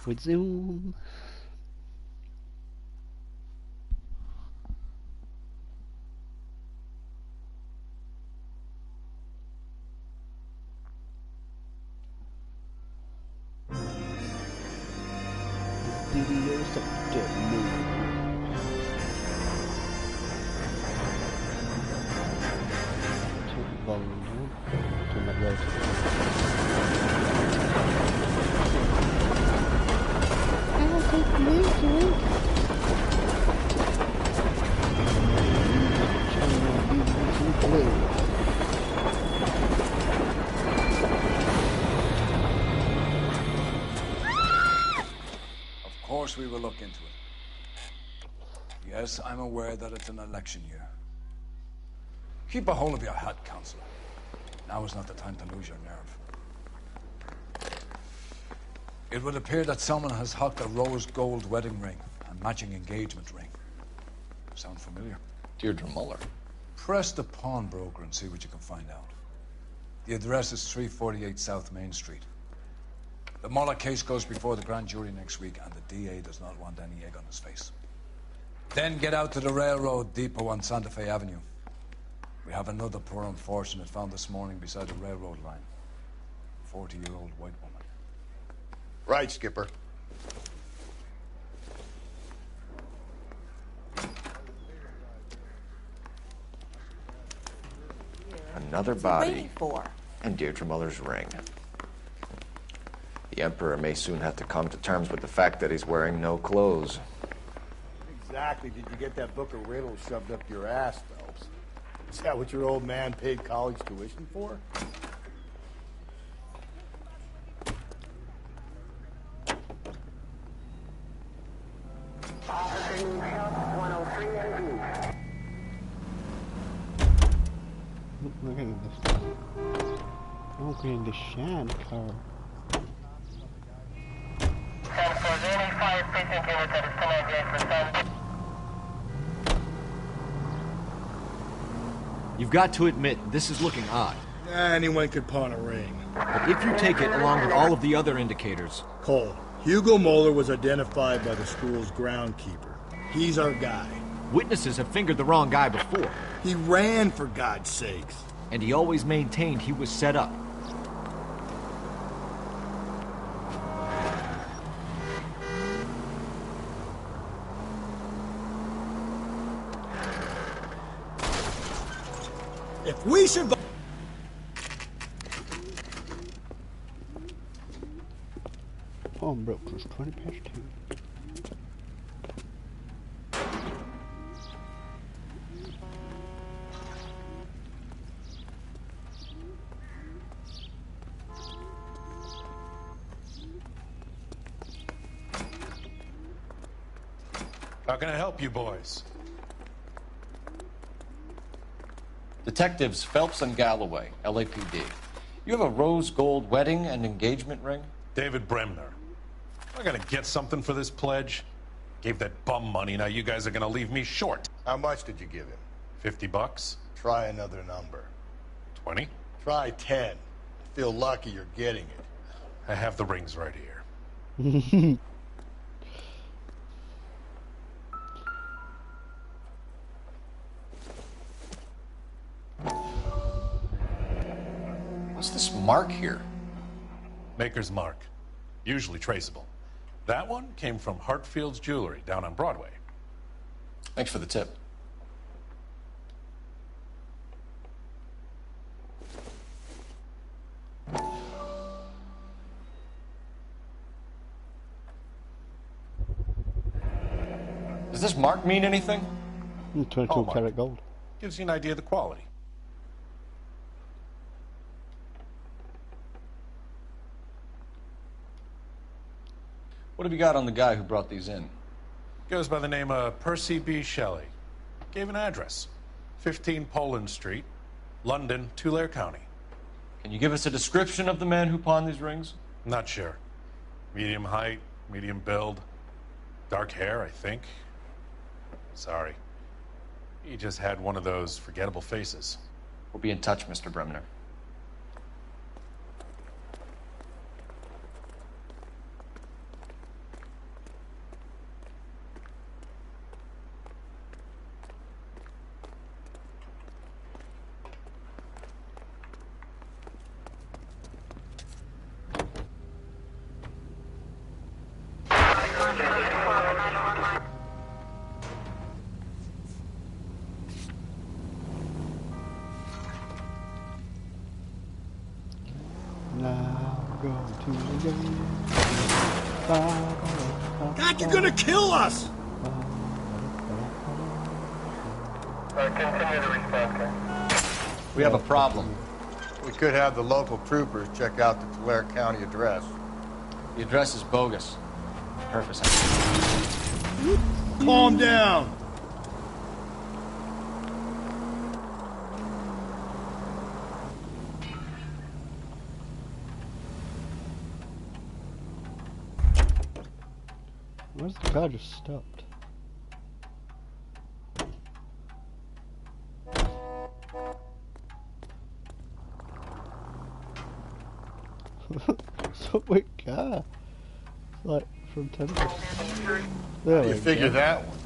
with Zoom. Video subject move. Turn the volume down. Turn that relative down. I'll take music. Of course we will look into it. Yes, I'm aware that it's an election year. Keep a hold of your hat, Counselor. Now is not the time to lose your nerve. It would appear that someone has hocked a rose gold wedding ring and matching engagement ring. Sound familiar? Deirdre Muller. Press the pawnbroker and see what you can find out. The address is 348 South Main Street. The Muller case goes before the grand jury next week, and the DA does not want any egg on his face. Then get out to the railroad depot on Santa Fe Avenue. We have another poor unfortunate found this morning beside the railroad line. 40-year-old white woman. Right, Skipper. Another body. And Deirdre Muller's ring. The Emperor may soon have to come to terms with the fact that he's wearing no clothes. Exactly. Did you get that book of riddles shoved up your ass, Phelps? Is that what your old man paid college tuition for? Look at this. Oh, getting the shine car. You've got to admit, this is looking odd. Anyone could pawn a ring. But if you take it along with all of the other indicators... Cole, Hugo Moeller was identified by the school's groundkeeper. He's our guy. Witnesses have fingered the wrong guy before. He ran, for God's sakes. And he always maintained he was set up. If we survive... Pawnbrokers, 20 past 2. How can I help you boys? Detectives Phelps and Galloway, LAPD. You have a rose gold wedding and engagement ring? David Bremner. I gotta get something for this pledge. Gave that bum money, now you guys are gonna leave me short. How much did you give him? $50? Try another number. 20? Try 10. Feel lucky you're getting it. I have the rings right here. What's this mark here? Maker's mark. Usually traceable. That one came from Hartfield's Jewelry down on Broadway. Thanks for the tip. Does this mark mean anything? 22 karat gold. Gives you an idea of the quality. What have you got on the guy who brought these in? Goes by the name of Percy B. Shelley. Gave an address. 15 Poland Street, London, Tulare County. Can you give us a description of the man who pawned these rings? Not sure. Medium height, medium build. Dark hair, I think. Sorry. He just had one of those forgettable faces. We'll be in touch, Mr. Bremner. God, you're gonna kill us! Continue the response, sir. We have a problem. We could have the local troopers check out the Tulare County address. The address is bogus. Purpose. Calm down! Where's the car just stopped? Subway car. It's like from 10 There You we figure go. that one.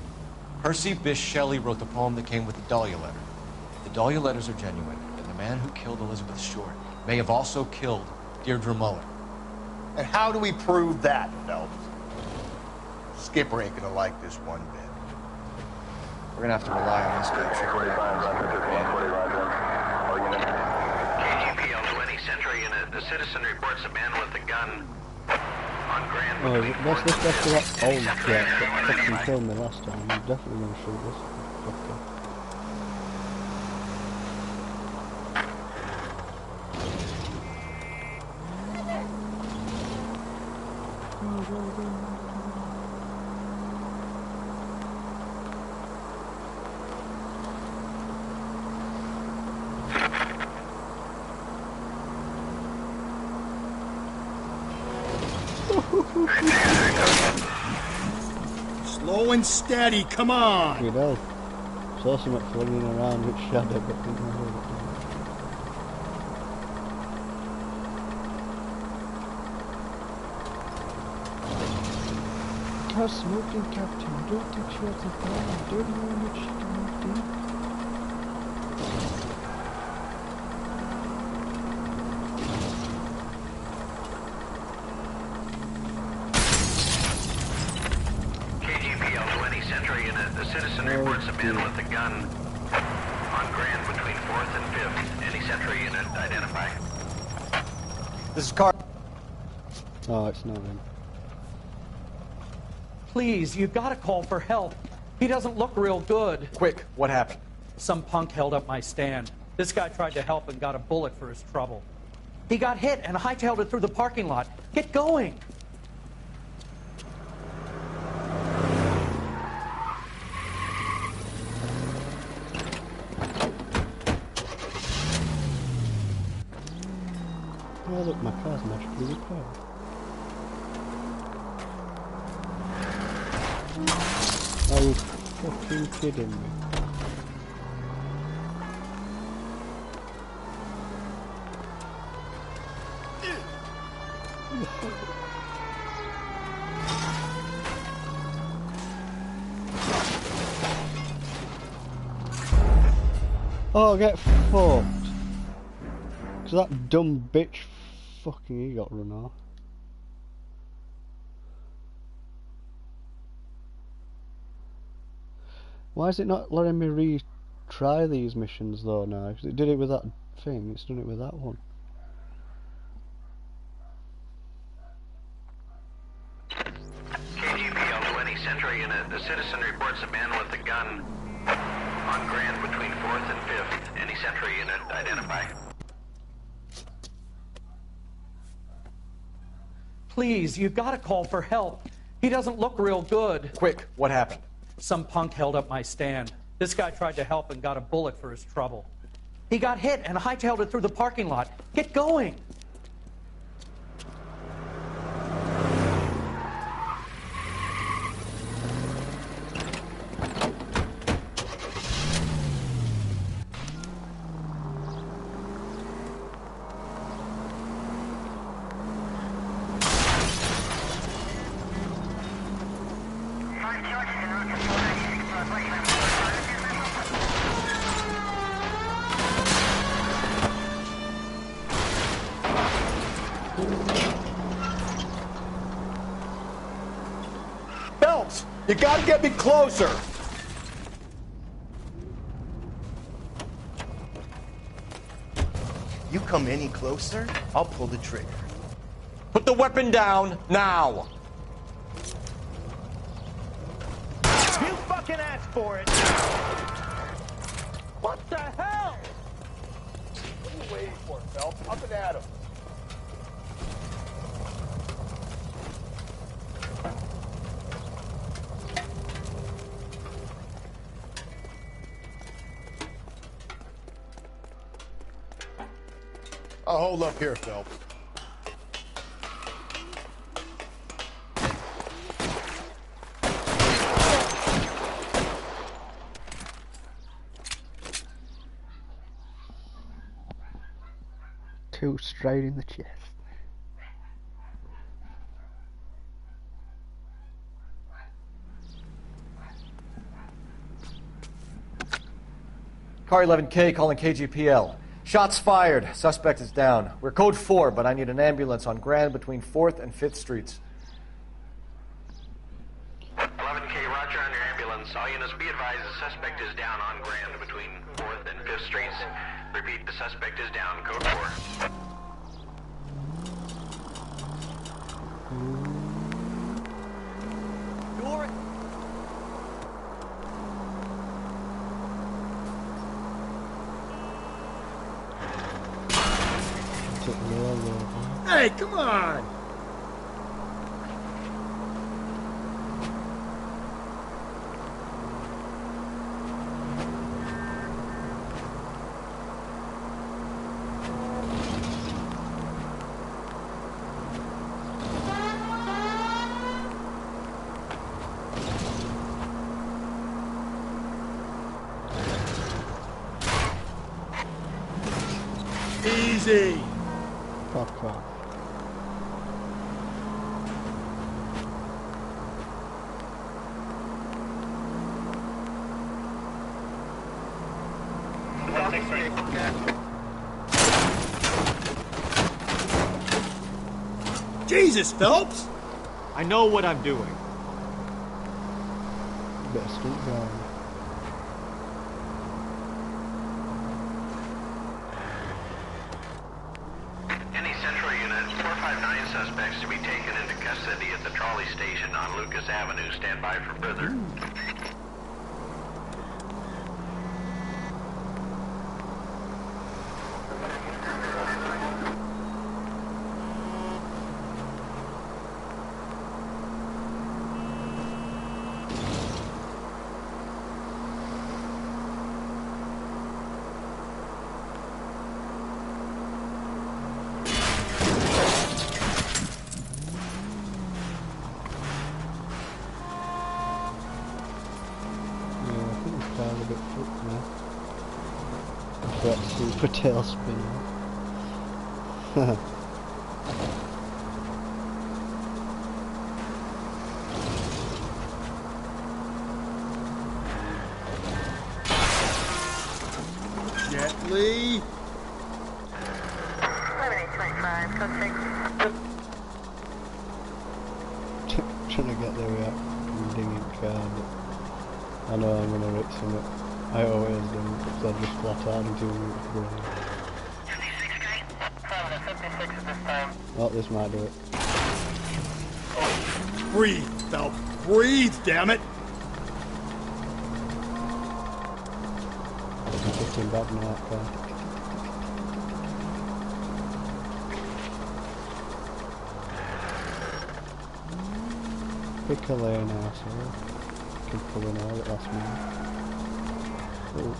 Percy Bysshe Shelley wrote the poem that came with the Dahlia letter. The Dahlia letters are genuine, and the man who killed Elizabeth Short may have also killed Deirdre Muller. And how do we prove that, Phelps? Skipper ain't gonna like this one bit. We're gonna have to rely on this guy. KGPL to any Century unit. The citizen reports a man with a gun on Grand Oh, between that's 4th and after 5th. that old Any jet Century unit that fucking identified. killed me last time. I'm definitely gonna shoot this fucker. Slow and steady, come on! You know, saw something floating around with shadow, but didn't know what it was. Car smoking, Captain. Don't take shots at all. Dirty one with chicken. KGPL to any Century unit. The citizen reports a man with a gun on Grand between 4th and 5th. Any Century unit identify. This is Car. Oh, it's not him. Please, you've got to call for help. He doesn't look real good. Quick, what happened? Some punk held up my stand. This guy tried to help and got a bullet for his trouble. He got hit and hightailed it through the parking lot. Get going! Oh, look, my car's magically repaired. Are you fucking kidding me? Oh, get fucked. Cause that dumb bitch fucking he got run off. Why is it not letting me retry these missions though now? Because it did it with that thing, it's done it with that one. KGPL to any Century unit. The citizen reports a man with a gun on Grand between 4th and 5th. Any Century unit identify. Please, you've got to call for help. He doesn't look real good. Quick, what happened? Some punk held up my stand. This guy tried to help and got a bullet for his trouble. He got hit and hightailed it through the parking lot. Get going! Phelps, you gotta get me closer. You come any closer, I'll pull the trigger. Put the weapon down, now! You fucking asked for it! What the hell? What are you waiting for, Phelps? Up and at him. I'll hold up here, Phelps. Two straight in the chest. Car 11K calling KGPL. Shots fired. Suspect is down. We're code 4, but I need an ambulance on Grand between 4th and 5th Streets. 11K, roger on your ambulance. All units be advised the suspect is down on Grand between 4th and 5th Streets. Repeat, the suspect is down. Code 4. Noire. Hey, come on! Easy! Fuck off. Jesus, Phelps! I know what I'm doing. Better keep going. Any Central unit, 459 suspects to be taken into custody at the trolley station on Lucas Avenue. Stand by for further. A bit fucked now. I've got super tailspin. Gently. 7825, code 6. Trying to get there without dinging car, but I know I'm gonna hit something. I always do, because I just flat out in 2 minutes break. 56 at this time. Oh, this might do it. Breathe, Phelps. Breathe, damn it! I'm getting back now, car. Pick a lane now, so I can pull in all at last minute. Oh.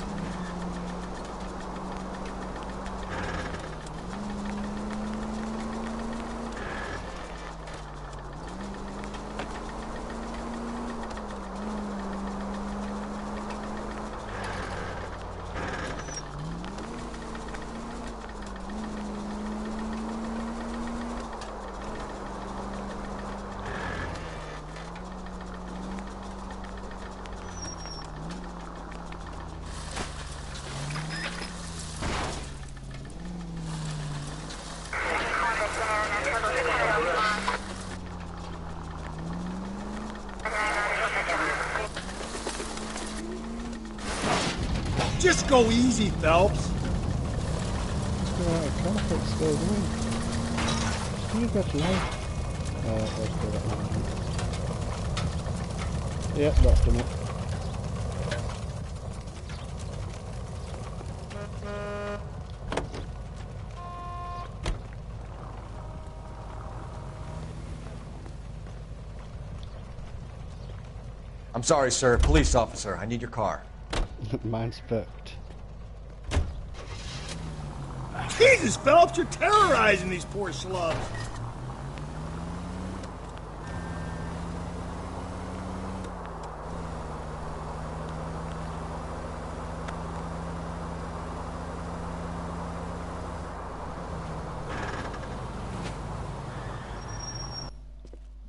Just go easy, Phelps. Alright, traffic's still going. Can you get life? Let's do that now. Yep, that's done it. I'm sorry, sir. Police officer, I need your car. Mine's perked. Jesus, Phelps, you're terrorizing these poor slubs.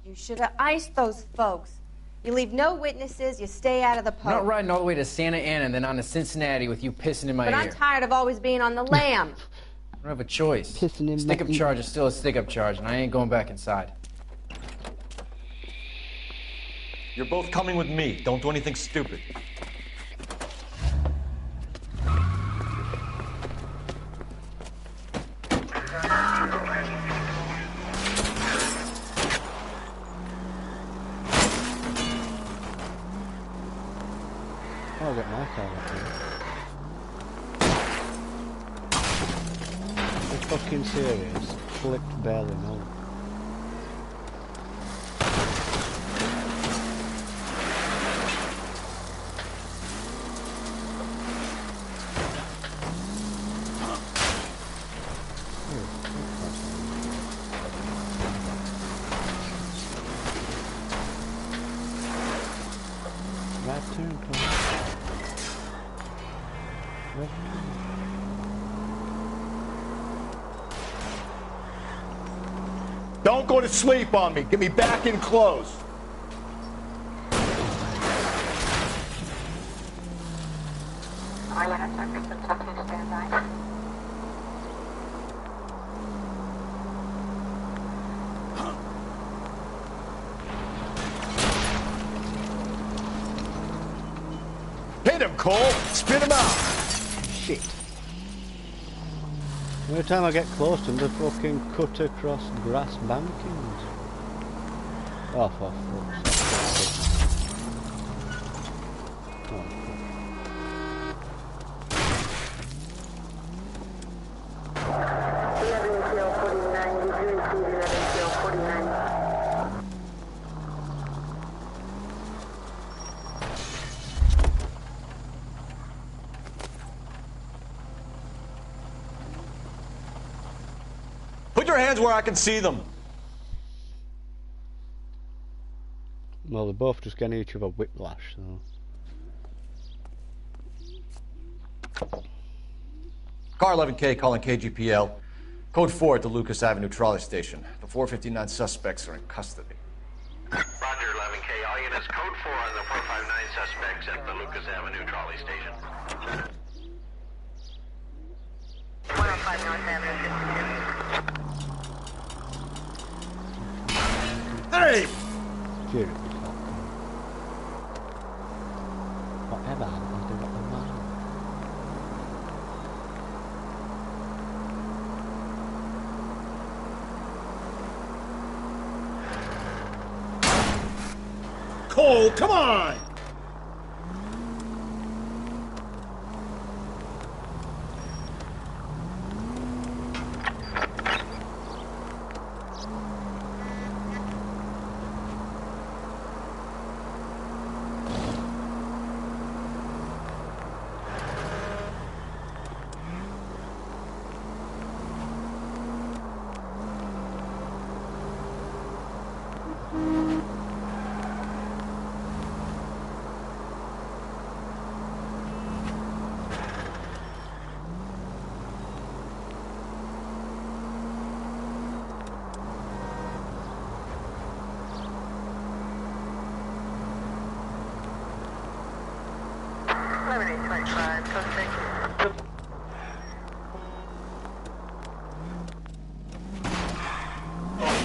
You should have iced those folks. You leave no witnesses, you stay out of the I'm post. not riding all the way to Santa Ana and then on to Cincinnati with you pissing in my But ear. I'm tired of always being on the lam. I don't have a choice. Pissing in Stick-up my ear. charge is still a stick-up charge, and I ain't going back inside. You're both coming with me. Don't do anything stupid. I'll get my car up here. Are you fucking serious? Flipped barely no. Right turn, please. Right turn. Don't go to sleep on me. Get me back in close. Hit him, Cole. Spit him out. Shit. Every time I get close to them, they fucking cut across grass bankings. Oh, for fuck's sake. Oh, Put your hands where I can see them. well, they're both just getting each other whiplash, so. Car 11K calling KGPL. Code 4 at the Lucas Avenue trolley station. The 459 suspects are in custody. Roger, 11K. All units, code 4 on the 459 suspects at the Lucas Avenue trolley station. 105 North Avenue, 52. Hey! Fury. Whatever, I'll do what I want. Cole, come on!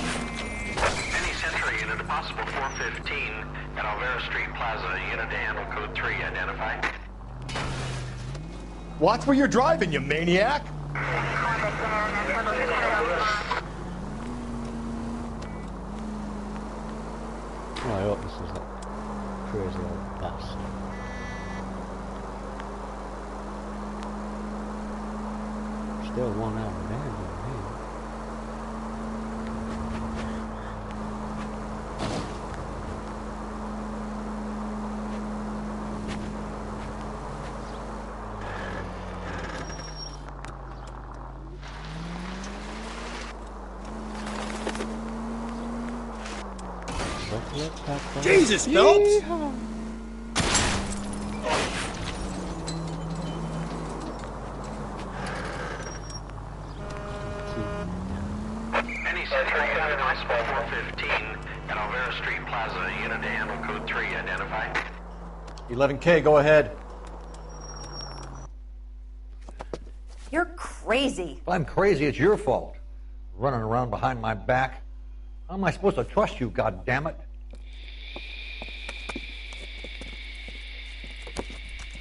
Any Century unit, a possible 415 at Alvera Street Plaza. Unit to handle code 3. Identify. Watch where you're driving, you maniac. Well, I hope this is like crazy old bastard. Still 1 hour there, here. Jesus, Phelps! Any city hospital 415 at Alvera Street Plaza, unit to handle code 3, identify. 11K, go ahead. You're crazy. If I'm crazy, it's your fault. Running around behind my back. How am I supposed to trust you, goddammit?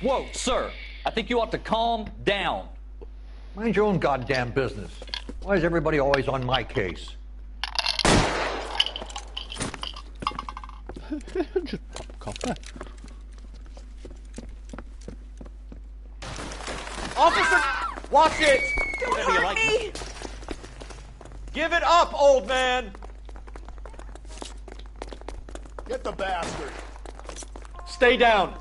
Whoa, sir. I think you ought to calm down. Mind your own goddamn business. Why is everybody always on my case? Just pop copper. Officer! Watch it! Don't hurt me! Give it up, old man! Get the bastard. Stay down.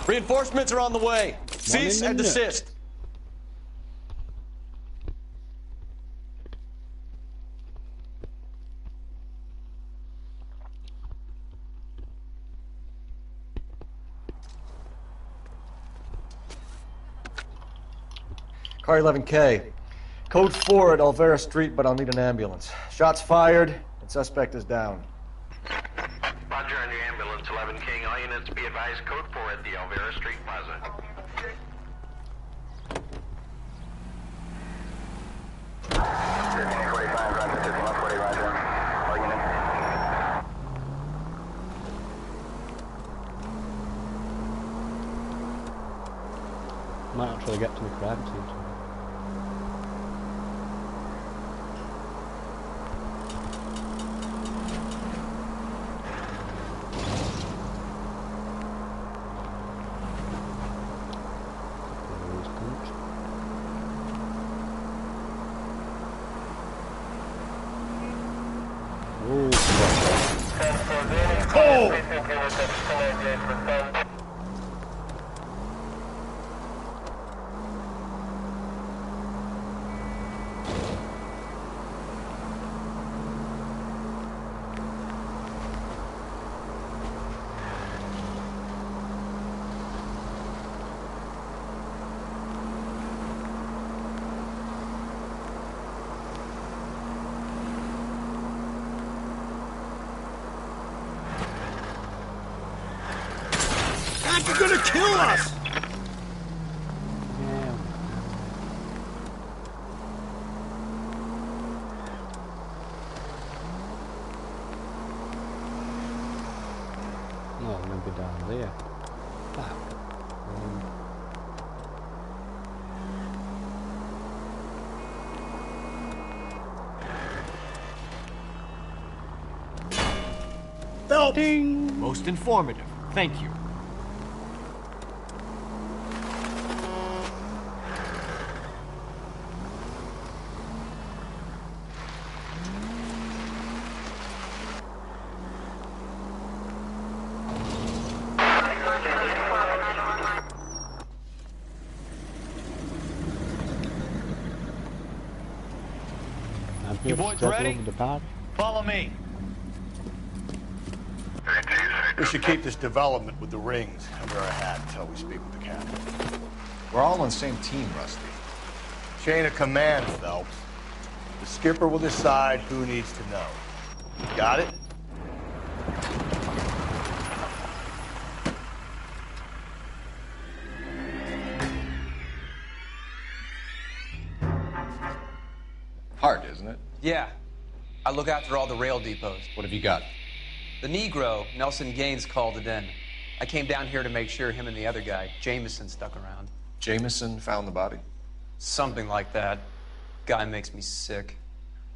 Reinforcements are on the way. Cease and desist. Car 11K. Code 4 at Alvera Street, but I'll need an ambulance. Shots fired, and suspect is down. Roger on your ambulance, 11 King. All units be advised, code 4 at the Alvera Street Plaza. Might actually get to the crime scene. You're gonna kill us! No, maybe down there. Fuck. Phelps! Ding! Most informative. Thank you. You boys ready? Follow me. We should keep this development with the rings under our hat until we speak with the captain. We're all on the same team, Rusty. Chain of command, Phelps. The skipper will decide who needs to know. Got it? Hard, isn't it? Yeah. I look after all the rail depots. What have you got? The Negro, Nelson Gaines, called it in. I came down here to make sure him and the other guy, Jameson, stuck around. Jameson Found the body? Something like that. Guy makes me sick.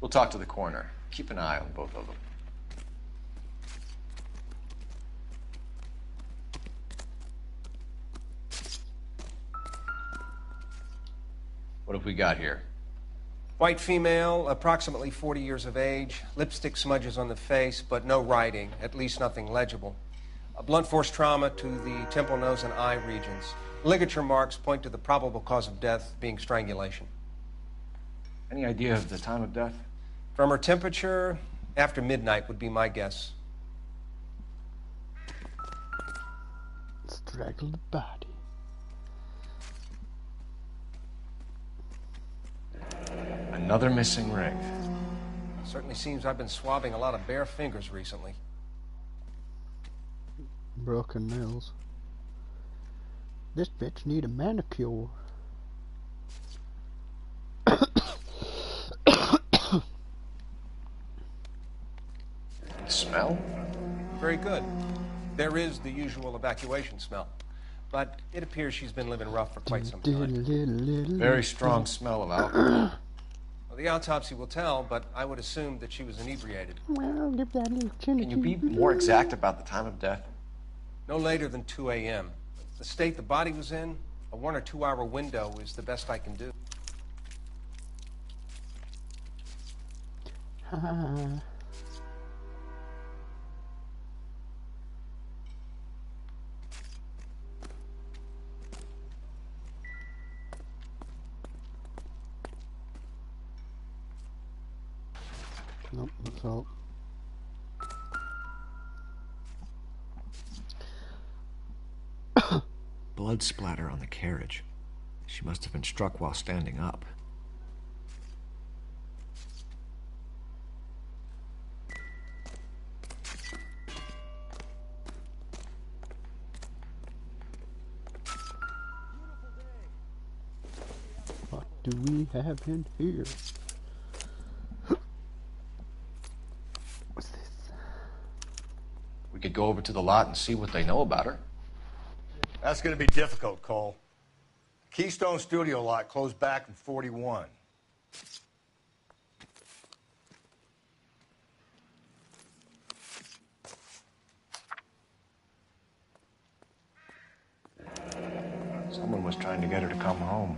We'll talk to the coroner. Keep an eye on both of them. What have we got here? White female, approximately 40 years of age, lipstick smudges on the face, but no writing, at least nothing legible. A blunt force trauma to the temple, nose, and eye regions. Ligature marks point to the probable cause of death being strangulation. Any idea of the time of death? From her temperature, after midnight would be my guess. Straggled body. Another missing ring. Certainly seems I've been swabbing a lot of bare fingers recently. Broken nails. This bitch need a manicure. Smell? Very good. There is the usual evacuation smell, but it appears she's been living rough for quite some time. Very strong smell of alcohol. Well, the autopsy will tell, but I would assume that she was inebriated. Well, give that little chinny. Can you be more exact about the time of death? No later than 2 a.m. The state the body was in, a 1 or 2 hour window is the best I can do. Nope, that's all. Blood splatter on the carriage. She must have been struck while standing up. What do we have in here? What's this? We could go over to the lot and see what they know about her. That's going to be difficult, Cole. Keystone Studio lot closed back in 41. Someone was trying to get her to come home.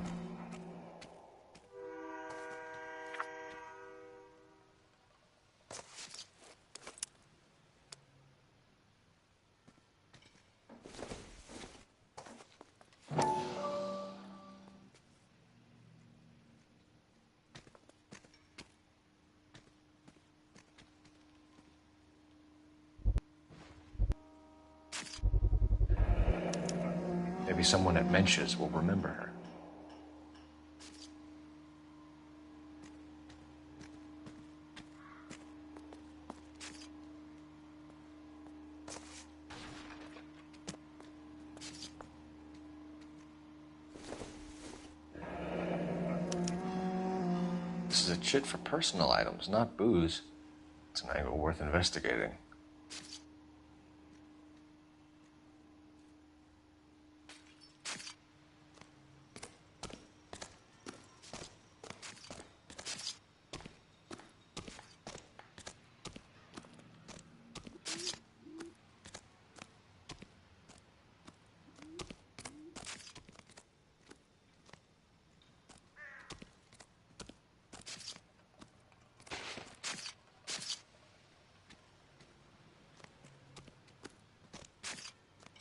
Maybe someone at Mensch's will remember her. This is a chit for personal items, not booze. It's an angle worth investigating.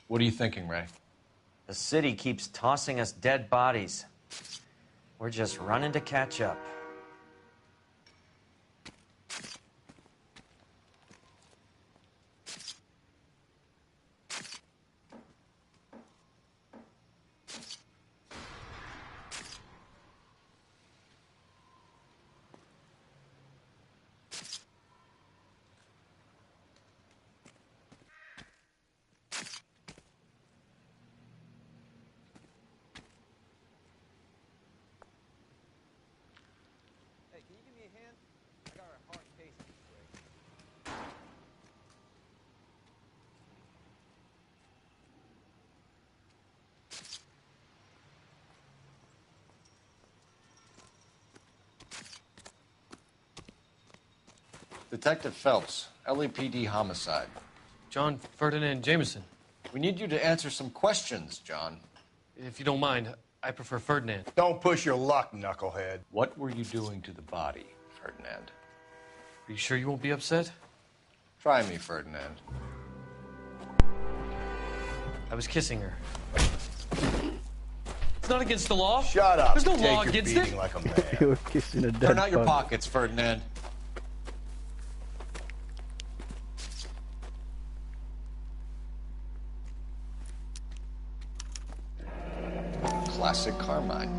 What are you thinking, Ray? The city keeps tossing us dead bodies. We're just running to catch up. Detective Phelps, LAPD homicide. John Ferdinand Jameson. We need you to answer some questions, John. If you don't mind, I prefer Ferdinand. Don't push your luck, knucklehead. What were you doing to the body, Ferdinand? Are you sure you won't be upset? Try me, Ferdinand. I was kissing her. It's not against the law. Shut up. There's no Take law your against beating it. like a man. You were kissing a dead Turn out your body. pockets, Ferdinand. Classic Carmine.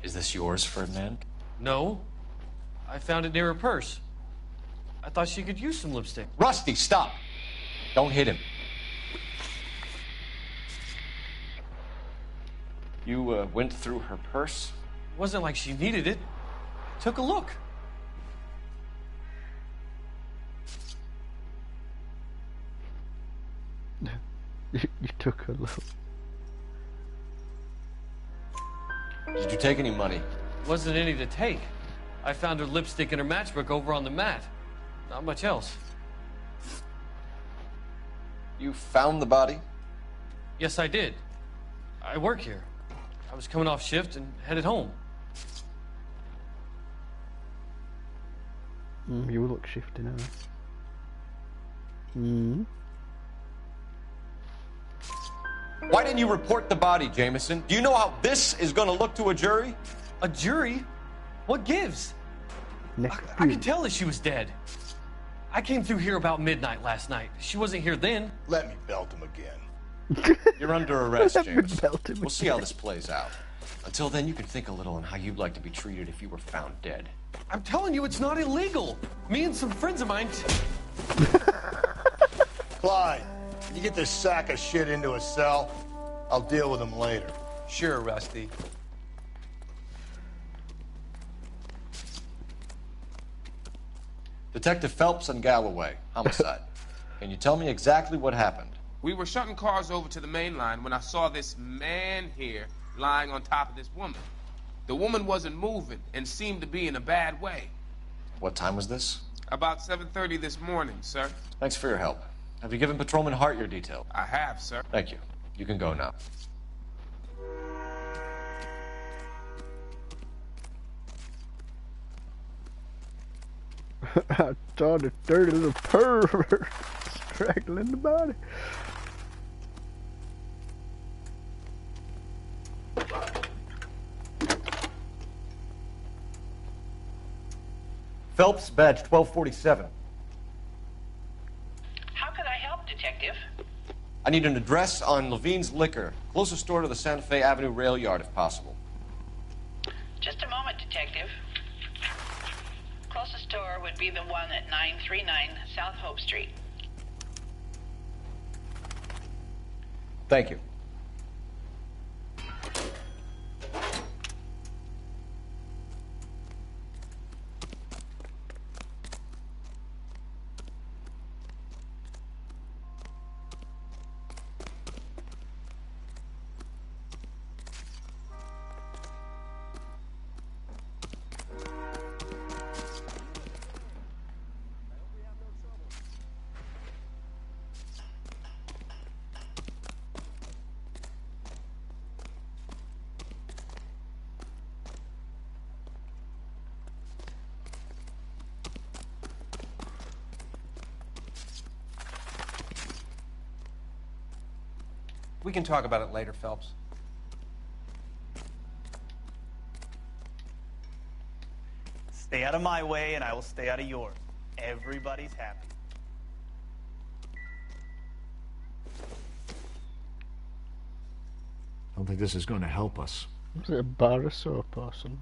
Is this yours, Ferdinand? No. I found it near her purse. I thought she could use some lipstick. Rusty, stop! Don't hit him. You went through her purse? It wasn't like she needed it. Took a look. You took a look. Did you take any money? Wasn't any to take. I found her lipstick and her matchbook over on the mat. Not much else. You found the body? Yes, I did. I work here. I was coming off shift and headed home. You look shifty now. Hmm. Why didn't you report the body, Jameson? Do you know how this is going to look to a jury? A jury? What gives? I could tell that she was dead. I came through here about midnight last night. She wasn't here then. Let me belt him again. You're under arrest, Let me James. belt him We'll see how this plays out. Until then, you can think a little on how you'd like to be treated if you were found dead. I'm telling you, it's not illegal. Me and some friends of mine... Clyde, can you get this sack of shit into a cell? I'll deal with him later. Sure, Rusty. Detective Phelps and Galloway, homicide. Can you tell me exactly what happened? We were shutting cars over to the main line when I saw this man here lying on top of this woman. The woman wasn't moving and seemed to be in a bad way. What time was this? About 7:30 this morning, sir. Thanks for your help. Have you given Patrolman Hart your detail? I have, sir. Thank you. You can go now. I saw the dirty little pervert strangling the body. Phelps, badge 1247. How can I help, Detective? I need an address on Levine's Liquor. Closest store to the Santa Fe Avenue rail yard, if possible. Just a moment, Detective. Closest store would be the one at 939 South Hope Street. Thank you. We can talk about it later, Phelps. Stay out of my way and I will stay out of yours. Everybody's happy. I don't think this is going to help us. Was it a bar of soap or something?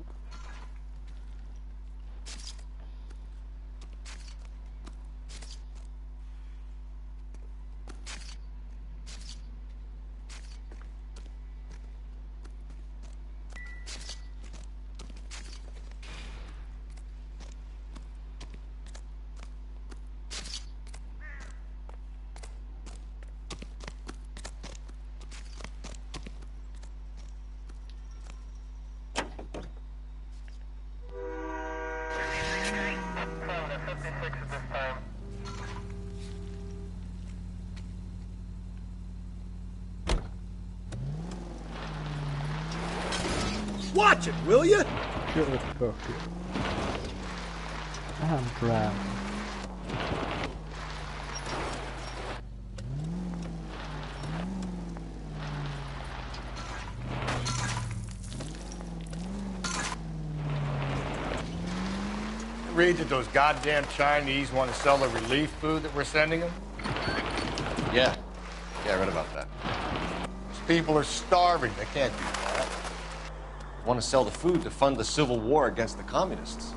Watch it, will you? Shut the fuck up. I'm drowning. Read that those goddamn Chinese want to sell the relief food that we're sending them? Yeah. Yeah, I read about that. These people are starving. They can't do that. Want to sell the food to fund the civil war against the communists.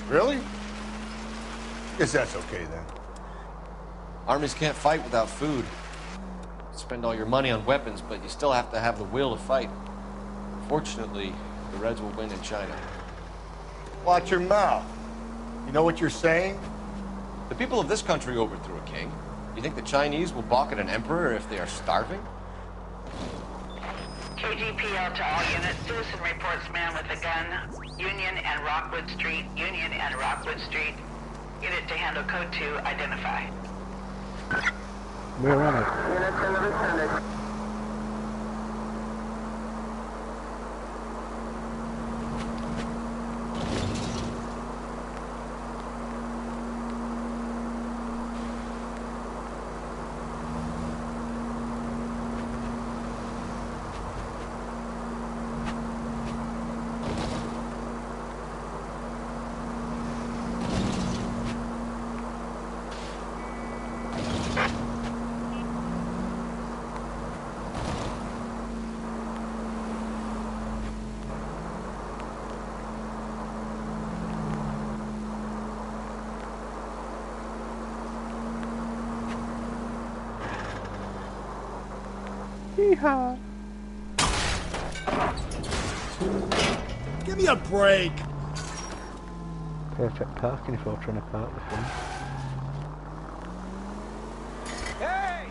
Really? Guess that's okay then. Armies can't fight without food. Spend all your money on weapons, but you still have to have the will to fight. Fortunately, the Reds will win in China. Watch your mouth. You know what you're saying? The people of this country overthrew a king. You think the Chinese will balk at an emperor if they are starving? KGPL to all units. Citizen reports man with a gun. Union and Rockwood Street. Union and Rockwood Street. Unit to handle code 2. Identify. We're on it. Unit to the vicinity. Yeehaw. Give me a break. Perfect parking if I were trying to park the thing. Hey!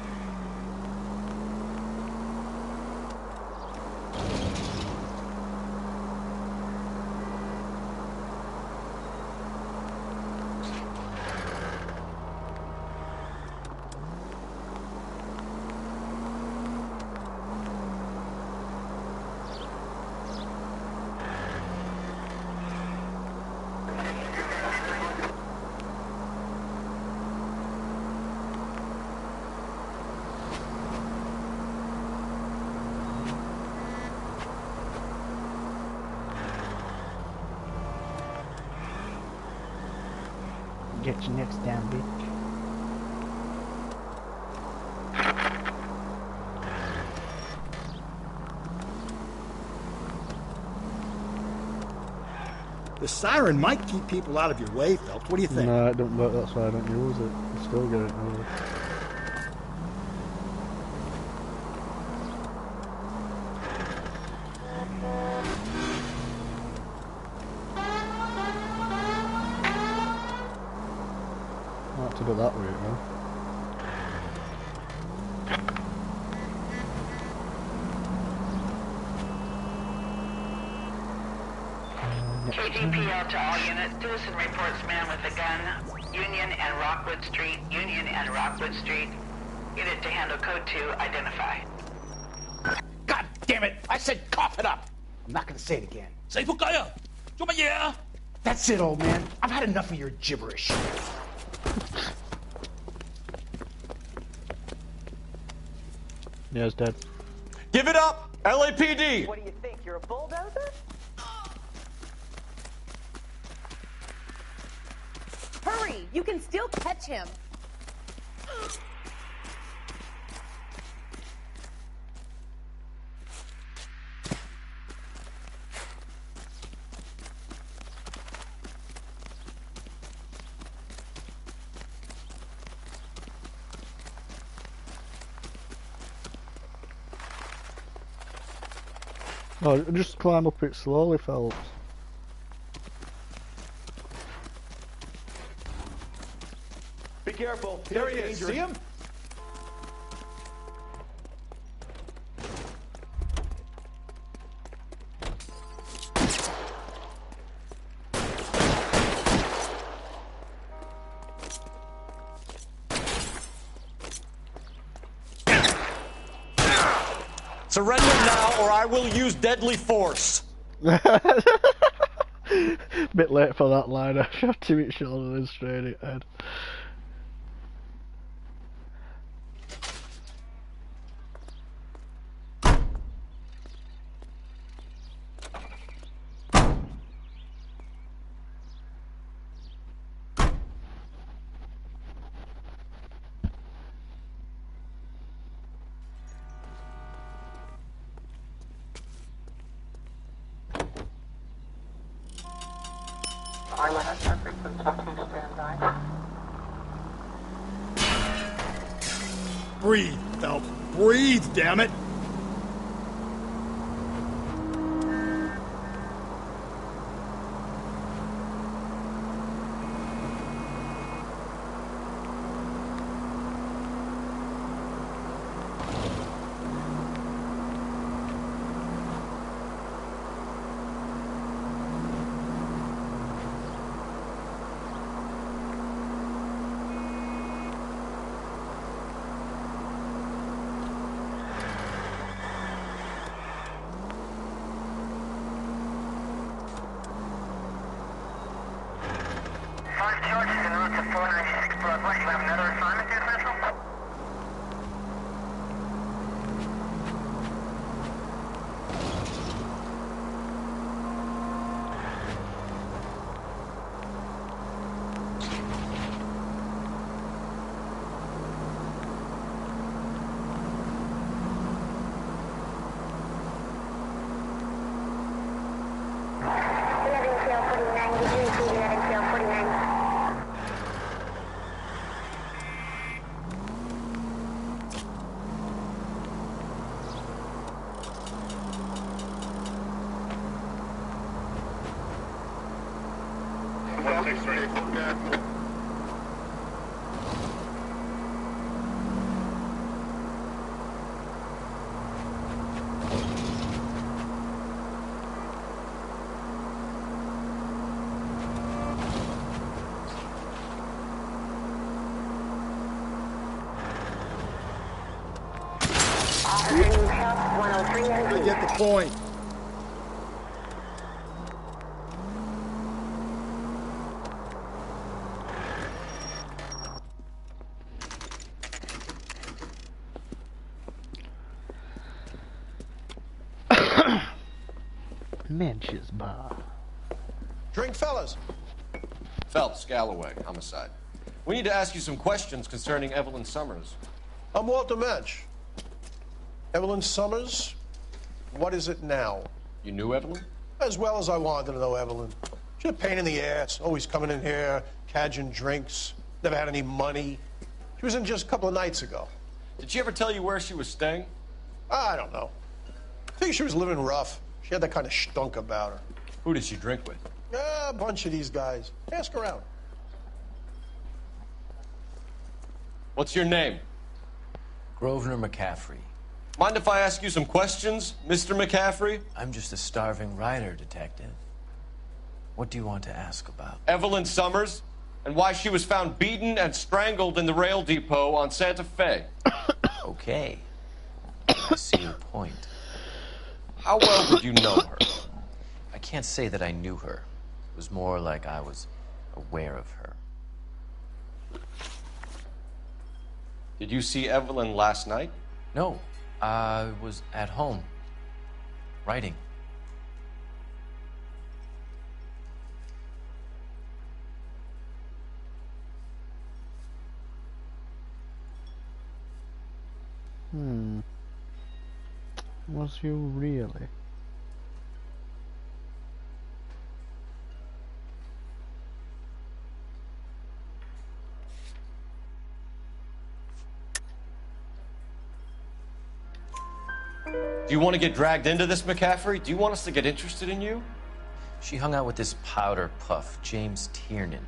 Get your necks down, bitch. The siren might keep people out of your way, Phelps. What do you think? No, it don't work. That's why I don't use it. I still get it. I have to do that route now. KGPL to all units. Citizen reports man with a gun. Union and Rockwood Street. Union and Rockwood Street. Unit to handle code 2. Identify. God damn it! I said cough it up! I'm not gonna say it again. That's it, old man. I've had enough of your gibberish. Yeah, it's dead. Give it up! LAPD! What do you think? You're a bulldozer? Hurry! You can still catch him. Oh, just climb up it slowly, Phelps. Be careful. There he is. See him? Surrender now, or I will use deadly force. Bit late for that line. I shoved him at shoulder and straight at head. Breathe, Phelps. Breathe, damn it! I get the point. Menches bar. Drink, fellas. Phelps, Galloway, homicide. We need to ask you some questions concerning Evelyn Summers. I'm Walter Mensch. Evelyn Summers, what is it now? You knew Evelyn? As well as I wanted to know Evelyn. She's a pain in the ass, always coming in here, cadging drinks, never had any money. She was in just a couple of nights ago. Did she ever tell you where she was staying? I don't know. I think she was living rough. She had that kind of stunk about her. Who did she drink with? A bunch of these guys. Ask around. What's your name? Grosvenor McCaffrey. Mind if I ask you some questions, Mr. McCaffrey? I'm just a starving writer, Detective. What do you want to ask about? Evelyn Summers, and why she was found beaten and strangled in the rail depot on Santa Fe. Okay. I see your point. How well did you know her? I can't say that I knew her. It was more like I was aware of her. Did you see Evelyn last night? No. I was at home. Writing. Was you really? Do you want to get dragged into this, McCaffrey? Do you want us to get interested in you? She hung out with this powder puff, James Tiernan.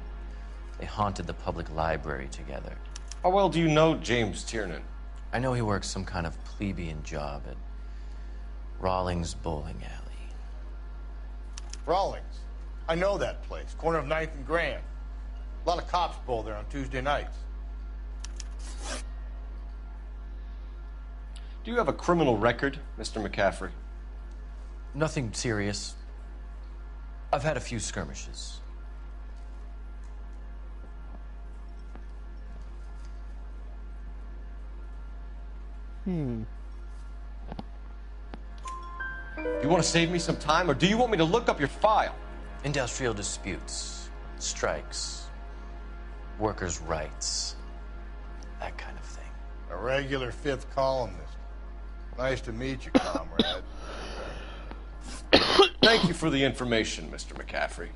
They haunted the public library together. How well do you know James Tiernan? I know he works some kind of plebeian job at Rawlings Bowling Alley. Rawlings. I know that place. Corner of 9th and Grand. A lot of cops bowl there on Tuesday nights. Do you have a criminal record, Mr. McCaffrey? Nothing serious. I've had a few skirmishes. You want to save me some time, or do you want me to look up your file? Industrial disputes, strikes, workers' rights, that kind of thing. A regular fifth columnist. Nice to meet you, comrade. Thank you for the information, Mr. McCaffrey.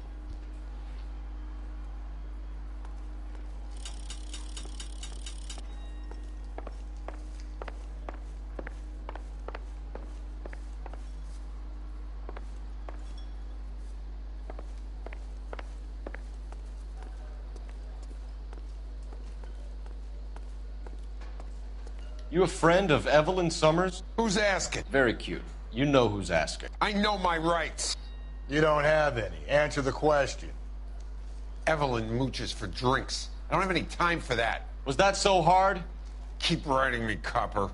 You a friend of Evelyn Summers? Who's asking? Very cute. You know who's asking. I know my rights. You don't have any. Answer the question. Evelyn mooches for drinks. I don't have any time for that. Was that so hard? Keep writing me, copper.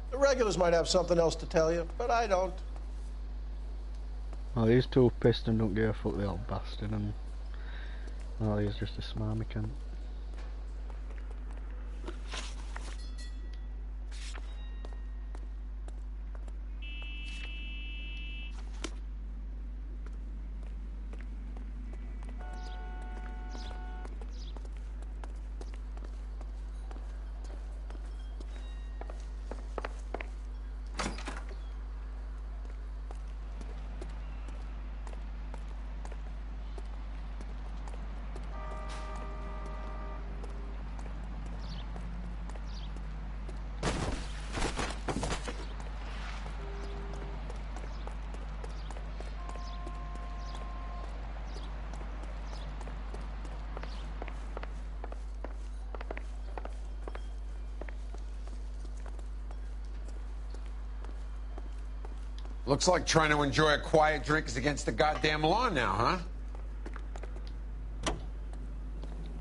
The regulars might have something else to tell you, but I don't. Oh, he's too pissed and don't give a fuck, the old bastard, and well, he's just a smarmy cunt. Looks like trying to enjoy a quiet drink is against the goddamn law now, huh?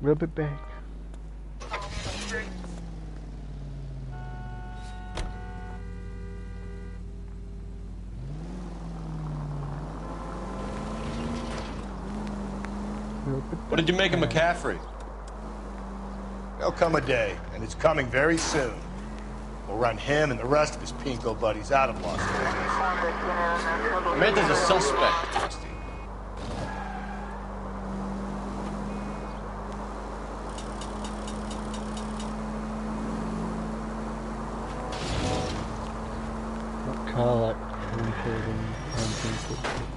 We'll be back. What did you make of McCaffrey? There'll come a day, and it's coming very soon. We'll run him and the rest of his pinko buddies out of Las Vegas. Samantha's a suspect, Dusty. That car like crumpled and everything.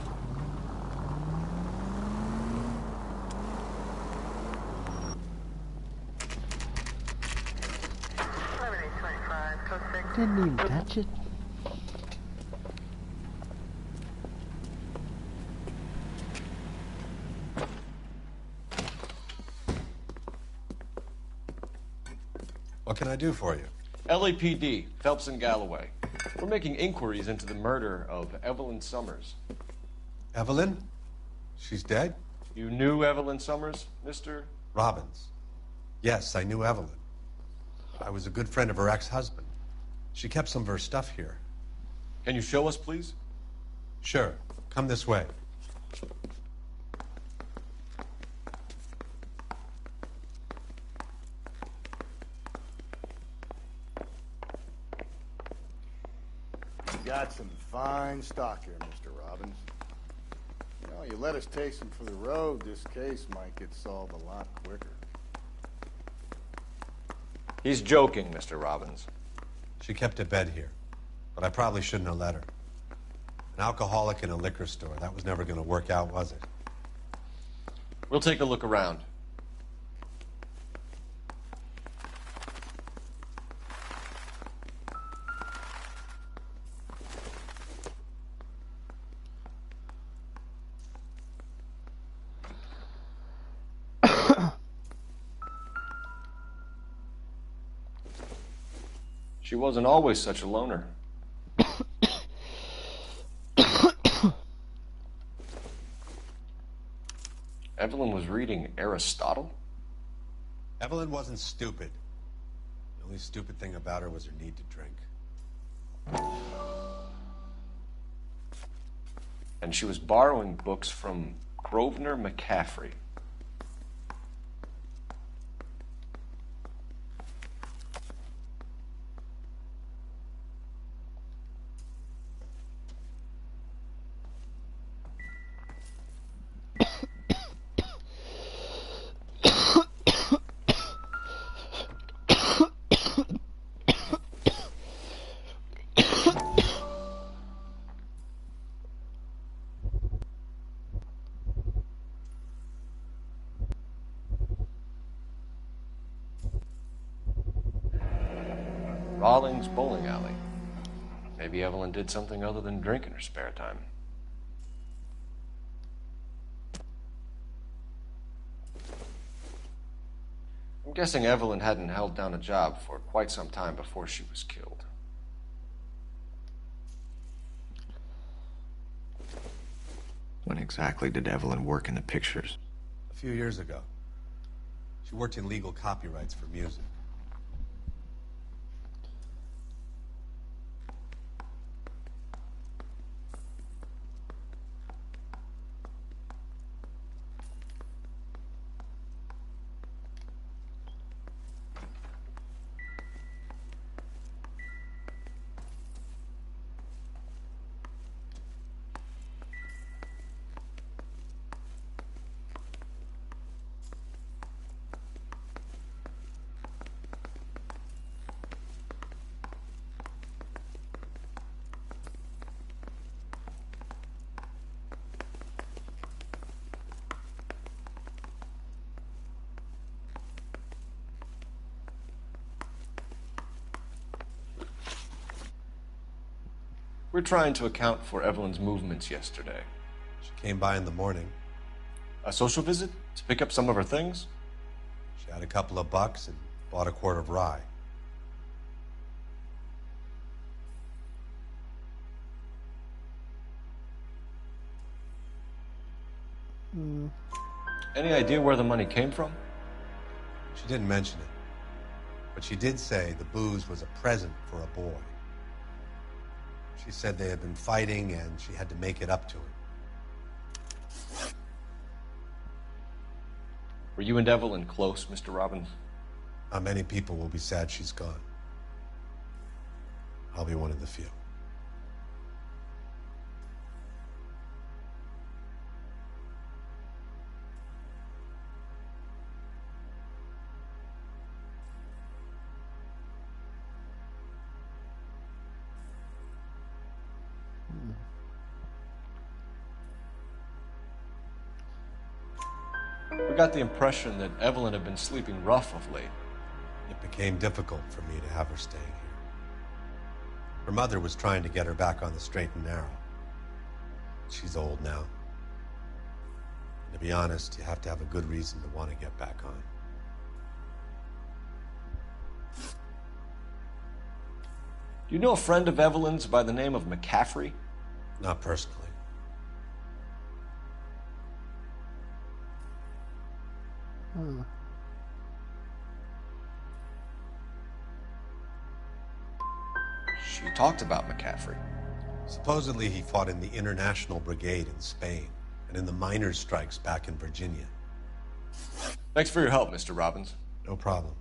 Didn't even touch it. What can I do for you? LAPD, Phelps and Galloway. We're making inquiries into the murder of Evelyn Summers. Evelyn? She's dead? You knew Evelyn Summers, Mr. Robbins. Yes, I knew Evelyn. I was a good friend of her ex-husband. She kept some of her stuff here. Can you show us, please? Sure. Come this way. You got some fine stock here, Mr. Robbins. You know, you let us take some for the road, this case might get solved a lot quicker. He's joking, Mr. Robbins. She kept a bed here, but I probably shouldn't have let her. An alcoholic in a liquor store. That was never going to work out, was it? We'll take a look around. She wasn't always such a loner. Evelyn was reading Aristotle? Evelyn wasn't stupid. The only stupid thing about her was her need to drink. And she was borrowing books from Grosvenor McCaffrey. Rawlings Bowling Alley. Maybe Evelyn did something other than drink in her spare time. I'm guessing Evelyn hadn't held down a job for quite some time before she was killed. When exactly did Evelyn work in the pictures? A few years ago. She worked in legal copyrights for music. We're trying to account for Evelyn's movements yesterday. She came by in the morning. A social visit? To pick up some of her things? She had a couple of bucks and bought a quart of rye. Any idea where the money came from? She didn't mention it. But she did say the booze was a present for a boy. She said they had been fighting and she had to make it up to him. Were you and Evelyn close, Mr. Robbins? Not many people will be sad she's gone. I'll be one of the few. We got the impression that Evelyn had been sleeping rough of late. It became difficult for me to have her staying here. Her mother was trying to get her back on the straight and narrow. She's old now. And to be honest, you have to have a good reason to want to get back on. Do you know a friend of Evelyn's by the name of McCaffrey? Not personally. She talked about McCaffrey. Supposedly he fought in the International Brigade in Spain and in the miners' strikes back in Virginia. Thanks for your help, Mr. Robbins. No problem.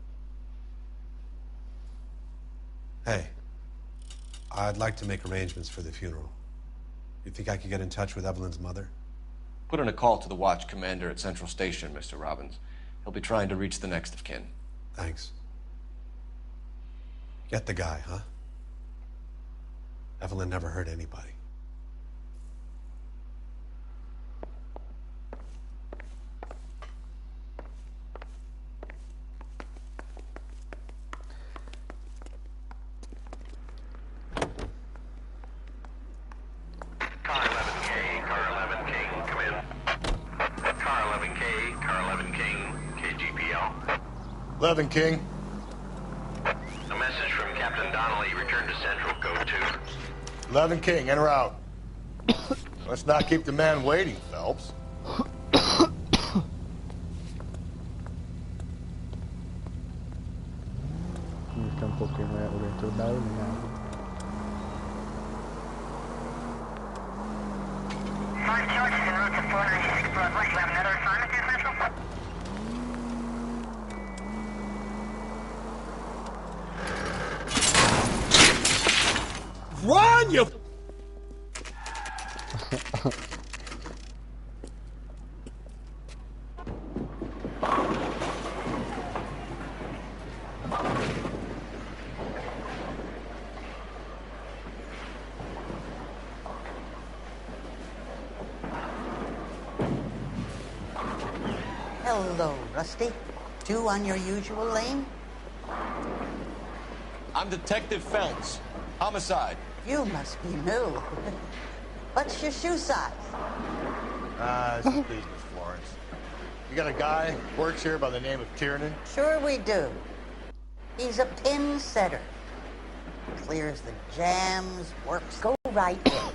Hey, I'd like to make arrangements for the funeral. You think I could get in touch with Evelyn's mother? Put in a call to the watch commander at Central Station, Mr. Robbins. He'll be trying to reach the next of kin. Thanks. Get the guy, huh? Evelyn never hurt anybody. Car 11K, Car 11 King, come in. Car 11K, Car 11 King, KGPL. 11 King. A message from Captain Donnelly, return to Central, Code 2. 11 King, in or out? Let's not keep the man waiting, Phelps. to a bowling alley. Five George is en route to 496 Broadway. You have another assignment here, Central? Run, you... Hello, Rusty. Two on your usual lane? I'm Detective Phelps. Homicide. You must be new. What's your shoe size? This is business, Florence. You got a guy who works here by the name of Tiernan? Sure we do. He's a pin setter. Clears the jams, works. Go right in.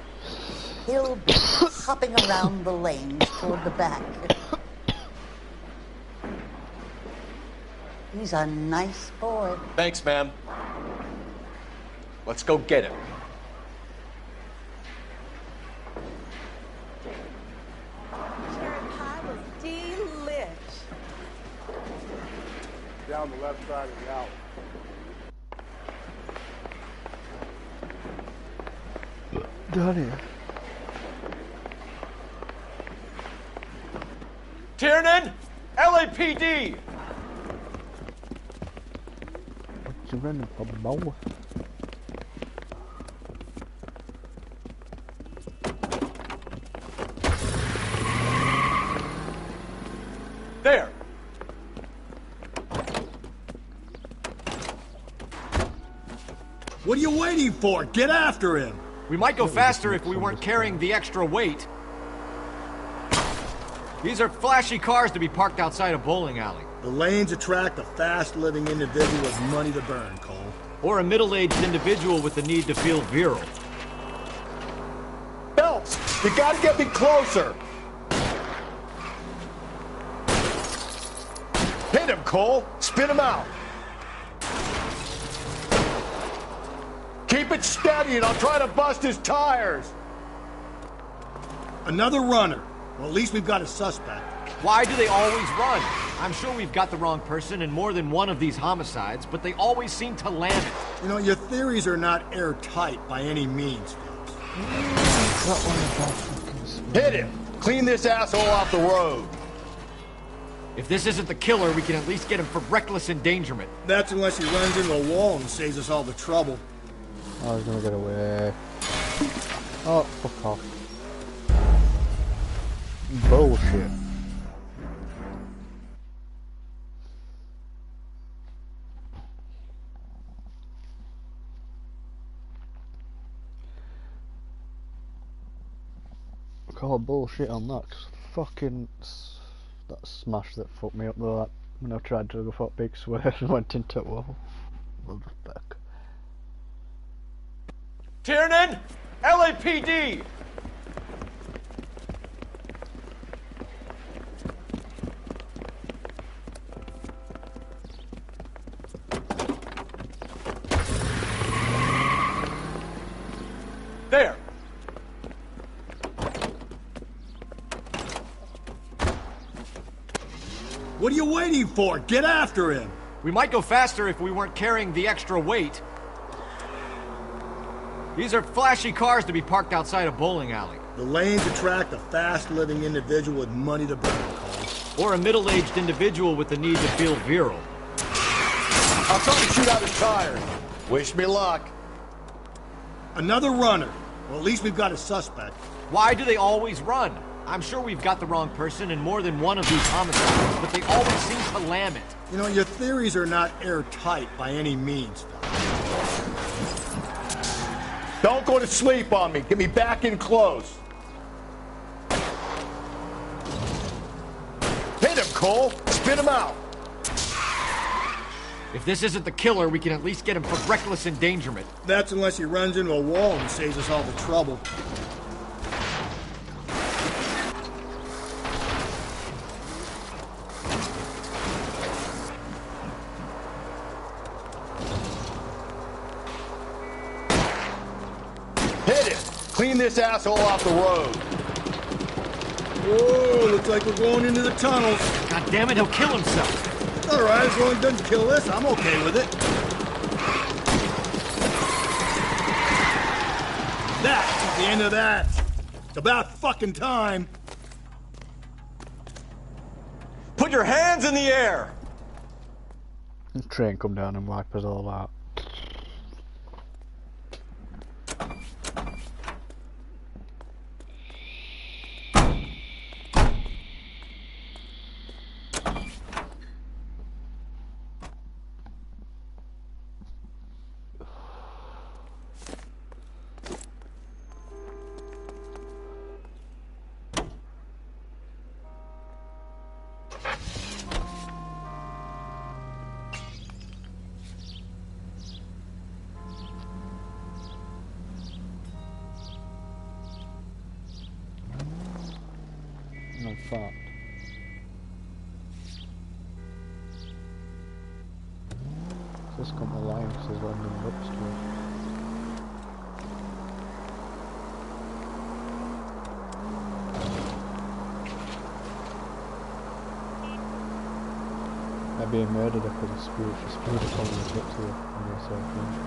He'll be hopping around the lanes toward the back. He's a nice boy. Thanks, ma'am. Let's go get him. Cherry pie was delish. Down the left side of the alley. Down here. Tiernan! LAPD! What you running for, boy? There! What are you waiting for? Get after him! We might go faster if we weren't carrying the extra weight. These are flashy cars to be parked outside a bowling alley. The lanes attract a fast-living individual with money to burn, Cole. Or a middle-aged individual with the need to feel virile. Phelps, you gotta get me closer! Hit him, Cole! Spin him out! Keep it steady and I'll try to bust his tires! Another runner. Well, at least we've got a suspect. Why do they always run? I'm sure we've got the wrong person in more than one of these homicides, but they always seem to land it. You know, your theories are not airtight by any means, Phelps. Hit him! Clean this asshole off the road! If this isn't the killer, we can at least get him for reckless endangerment. That's unless he runs into a wall and saves us all the trouble. I was gonna get away. Oh, fuck off. Bullshit. Call bullshit on that, 'cause fucking that smash that fucked me up though, that when I tried to go for a big swerve and went into a wall. What the fuck? Tiernan! LAPD! There! What are you waiting for? Get after him! We might go faster if we weren't carrying the extra weight. These are flashy cars to be parked outside a bowling alley. The lanes attract a fast-living individual with money to burn, Cole. Or a middle-aged individual with the need to feel virile. I'll try to shoot out his tires. Wish me luck. Another runner. Well, at least we've got a suspect. Why do they always run? I'm sure we've got the wrong person in more than one of these homicides, but they always seem to lam it. You know, your theories are not airtight by any means, Don't go to sleep on me. Get me back in close. Hit him, Cole. Spin him out. If this isn't the killer, we can at least get him for reckless endangerment. That's unless he runs into a wall and saves us all the trouble. Clean this asshole off the road. Whoa, looks like we're going into the tunnels. God damn it, he'll kill himself. All right, as long as he doesn't kill us, I'm okay with it. That's the end of that. It's about fucking time. Put your hands in the air! The train come down and wipe us all out. No fact. This come alive because there's one in upstairs. They're being murdered because of spirit. She spewed upon the get to her and they're so cringe.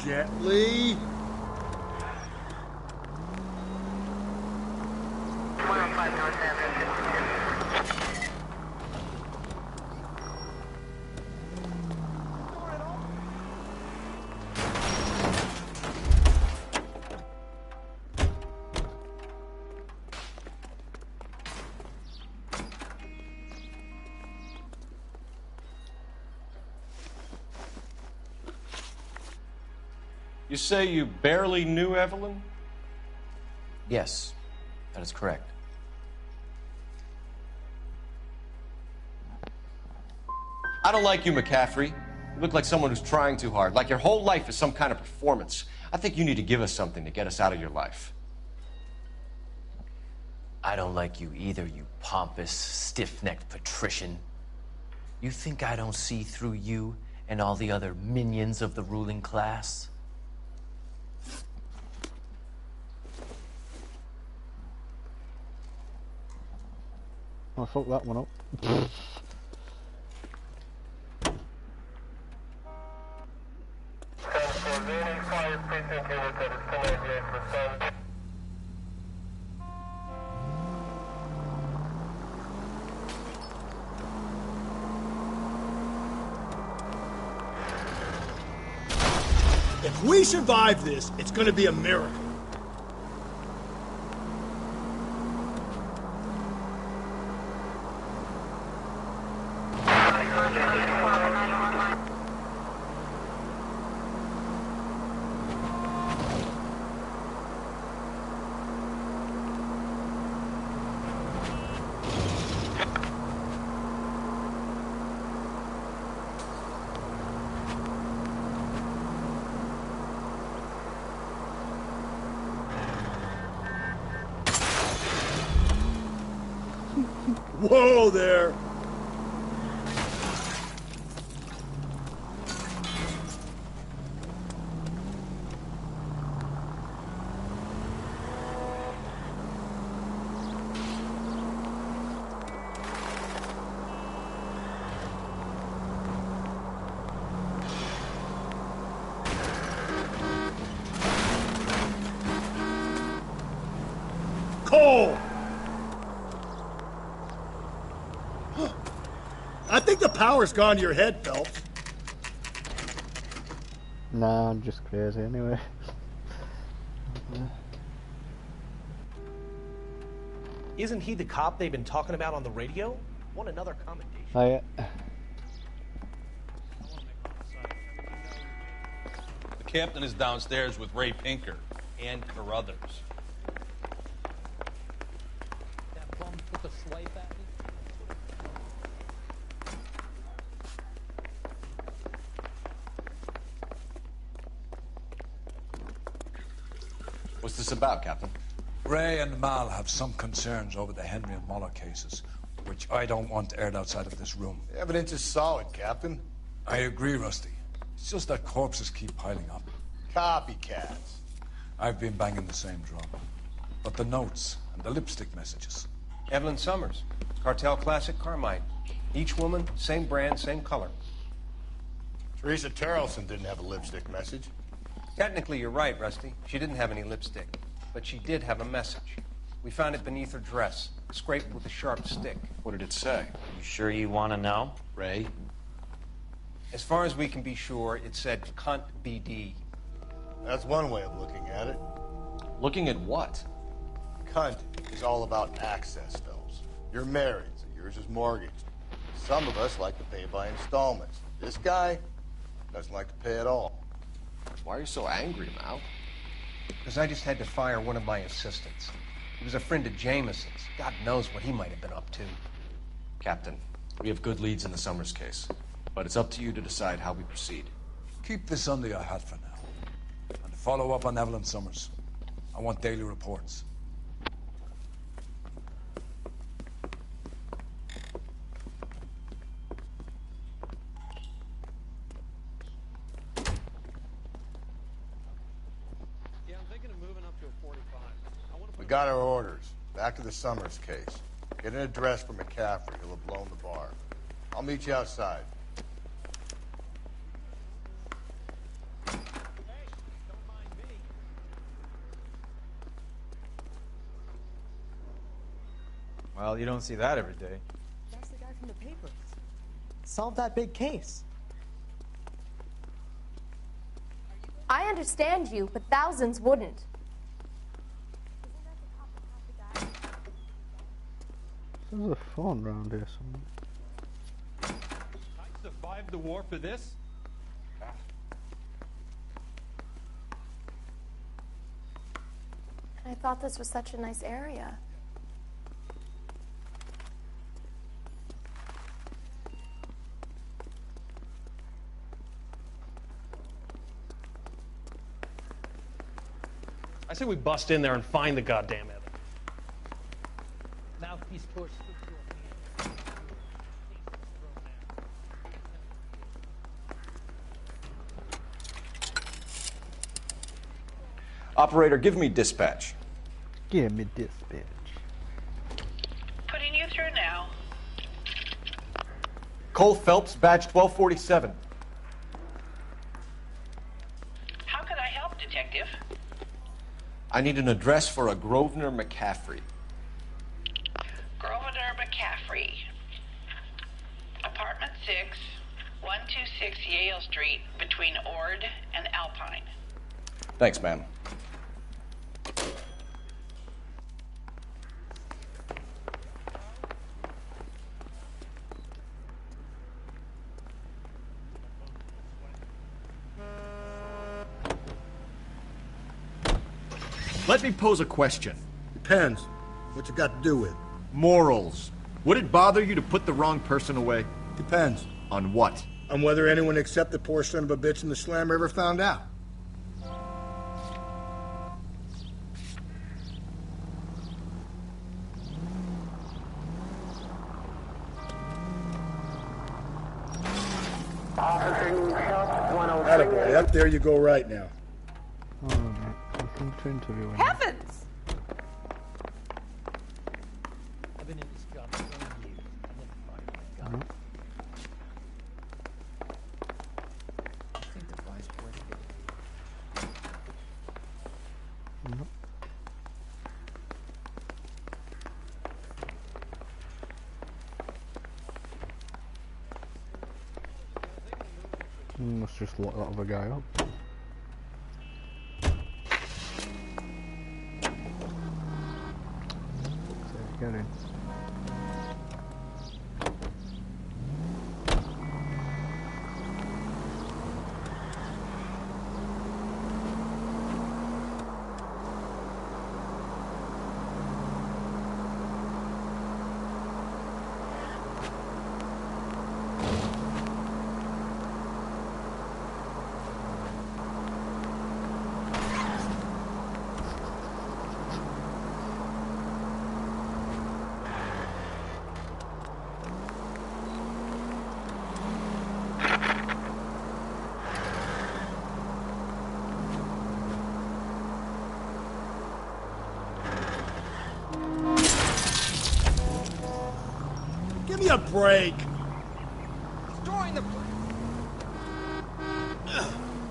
Gently. You say you barely knew Evelyn? Yes, that is correct. I don't like you, McCaffrey. You look like someone who's trying too hard, like your whole life is some kind of performance. I think you need to give us something to get us out of your life. I don't like you either, you pompous, stiff-necked patrician. You think I don't see through you and all the other minions of the ruling class? I fucked that one up. If we survive this, it's gonna be a miracle. Whoa there! Cole! I think the power's gone to your head, Phelps. Nah, I'm just crazy anyway. Isn't he the cop they've been talking about on the radio? Want another commendation? Oh yeah. captain is downstairs with Ray Pinker and Carruthers. That bum put the swipe at me. What's this about, Captain? Ray and Mal have some concerns over the Henry and Muller cases, which I don't want aired outside of this room. The evidence is solid, Captain. I agree, Rusty. It's just that corpses keep piling up. Copycats. I've been banging the same drum. But the notes and the lipstick messages. Evelyn Summers, Cartel Classic Carmine. Each woman, same brand, same color. Teresa Terrelson didn't have a lipstick message. Technically, you're right, Rusty. She didn't have any lipstick. But she did have a message. We found it beneath her dress, scraped with a sharp stick. What did it say? You sure you want to know? Ray? As far as we can be sure, it said cunt BD. That's one way of looking at it. Looking at what? Cunt is all about access, Phelps. You're married, so yours is mortgaged. Some of us like to pay by installments. This guy doesn't like to pay at all. Why are you so angry, Mal? Because I just had to fire one of my assistants. He was a friend of Jameson's. God knows what he might have been up to. Captain, we have good leads in the Summers case, but it's up to you to decide how we proceed. Keep this under your hat for now. And follow up on Evelyn Summers. I want daily reports. We got our orders. Back to the Summers case. Get an address for McCaffrey. He'll have blown the bar. I'll meet you outside. Well, you don't see that every day. That's the guy from the papers. Solve that big case. I understand you, but thousands wouldn't. There's a phone around here somewhere. I survived the war for this? I thought this was such a nice area. I say we bust in there and find the goddamn evidence. Mouthpiece torch sticks to a hand. Operator, give me dispatch. Give me dispatch. Putting you through now. Cole Phelps, badge 1247. How could I help, Detective? I need an address for a Grosvenor McCaffrey. Grosvenor McCaffrey. Apartment 6, 126 Yale Street, between Ord and Alpine. Thanks, ma'am. Let me pose a question. Depends. What's it got to do with? Morals. Would it bother you to put the wrong person away? Depends. On what? On whether anyone except the poor son of a bitch in the slammer ever found out. Attaboy. Up there you go right now. Oh, mate. Something to interview him. Heavens! I've been in this job 20 years. I never fired my gun. I think the vice president. Nope. Must just lock that other guy up. Get in. a break! Destroying the...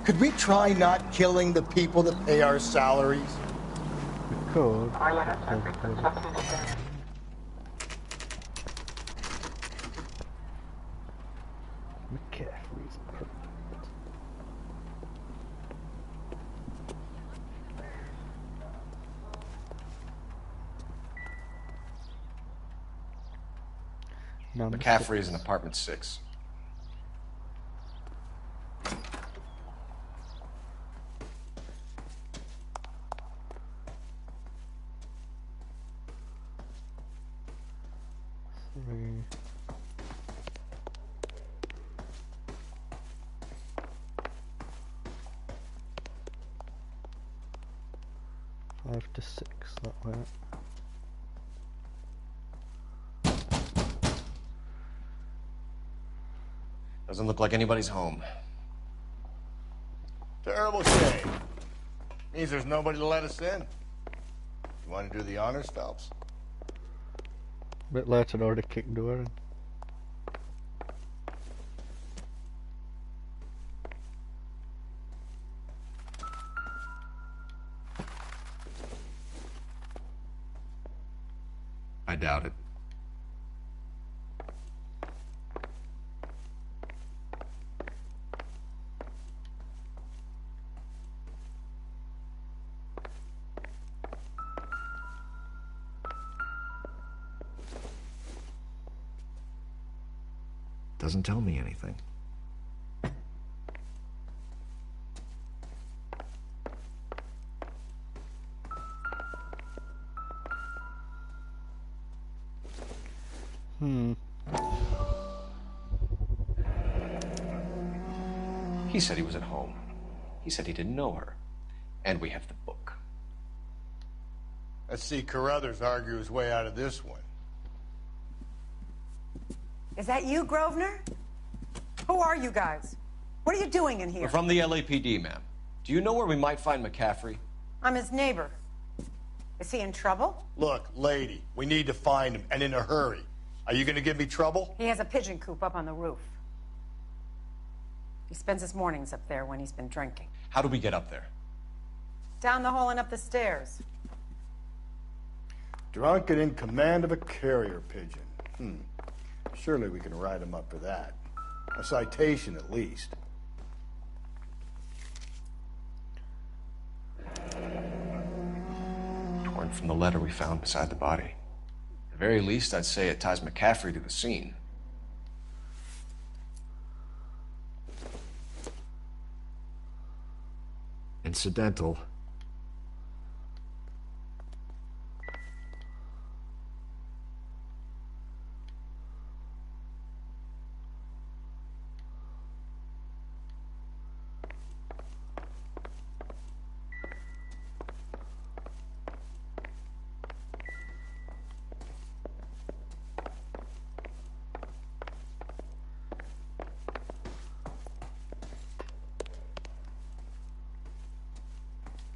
Could we try not killing the people that pay our salaries? We could. McCaffrey's perfect. McCaffrey is in apartment 6. Three. Five to 6, that way. Doesn't look like anybody's home. Terrible shame. Means there's nobody to let us in. You want to do the honors, Phelps? A bit later, I'd already kicked door in. I doubt it. Doesn't tell me anything. He said he was at home. He said he didn't know her. And we have the book. Let's see Carruthers argue his way out of this one. Is that you, Grosvenor? Who are you guys? What are you doing in here? We're from the LAPD, ma'am. Do you know where we might find McCaffrey? I'm his neighbor. Is he in trouble? Look, lady, we need to find him, and in a hurry. Are you gonna give me trouble? He has a pigeon coop up on the roof. He spends his mornings up there when he's been drinking. How do we get up there? Down the hall and up the stairs. Drunk and in command of a carrier pigeon. Surely we can write him up for that. A citation, at least. Torn from the letter we found beside the body. At the very least, I'd say it ties McCaffrey to the scene. Incidental.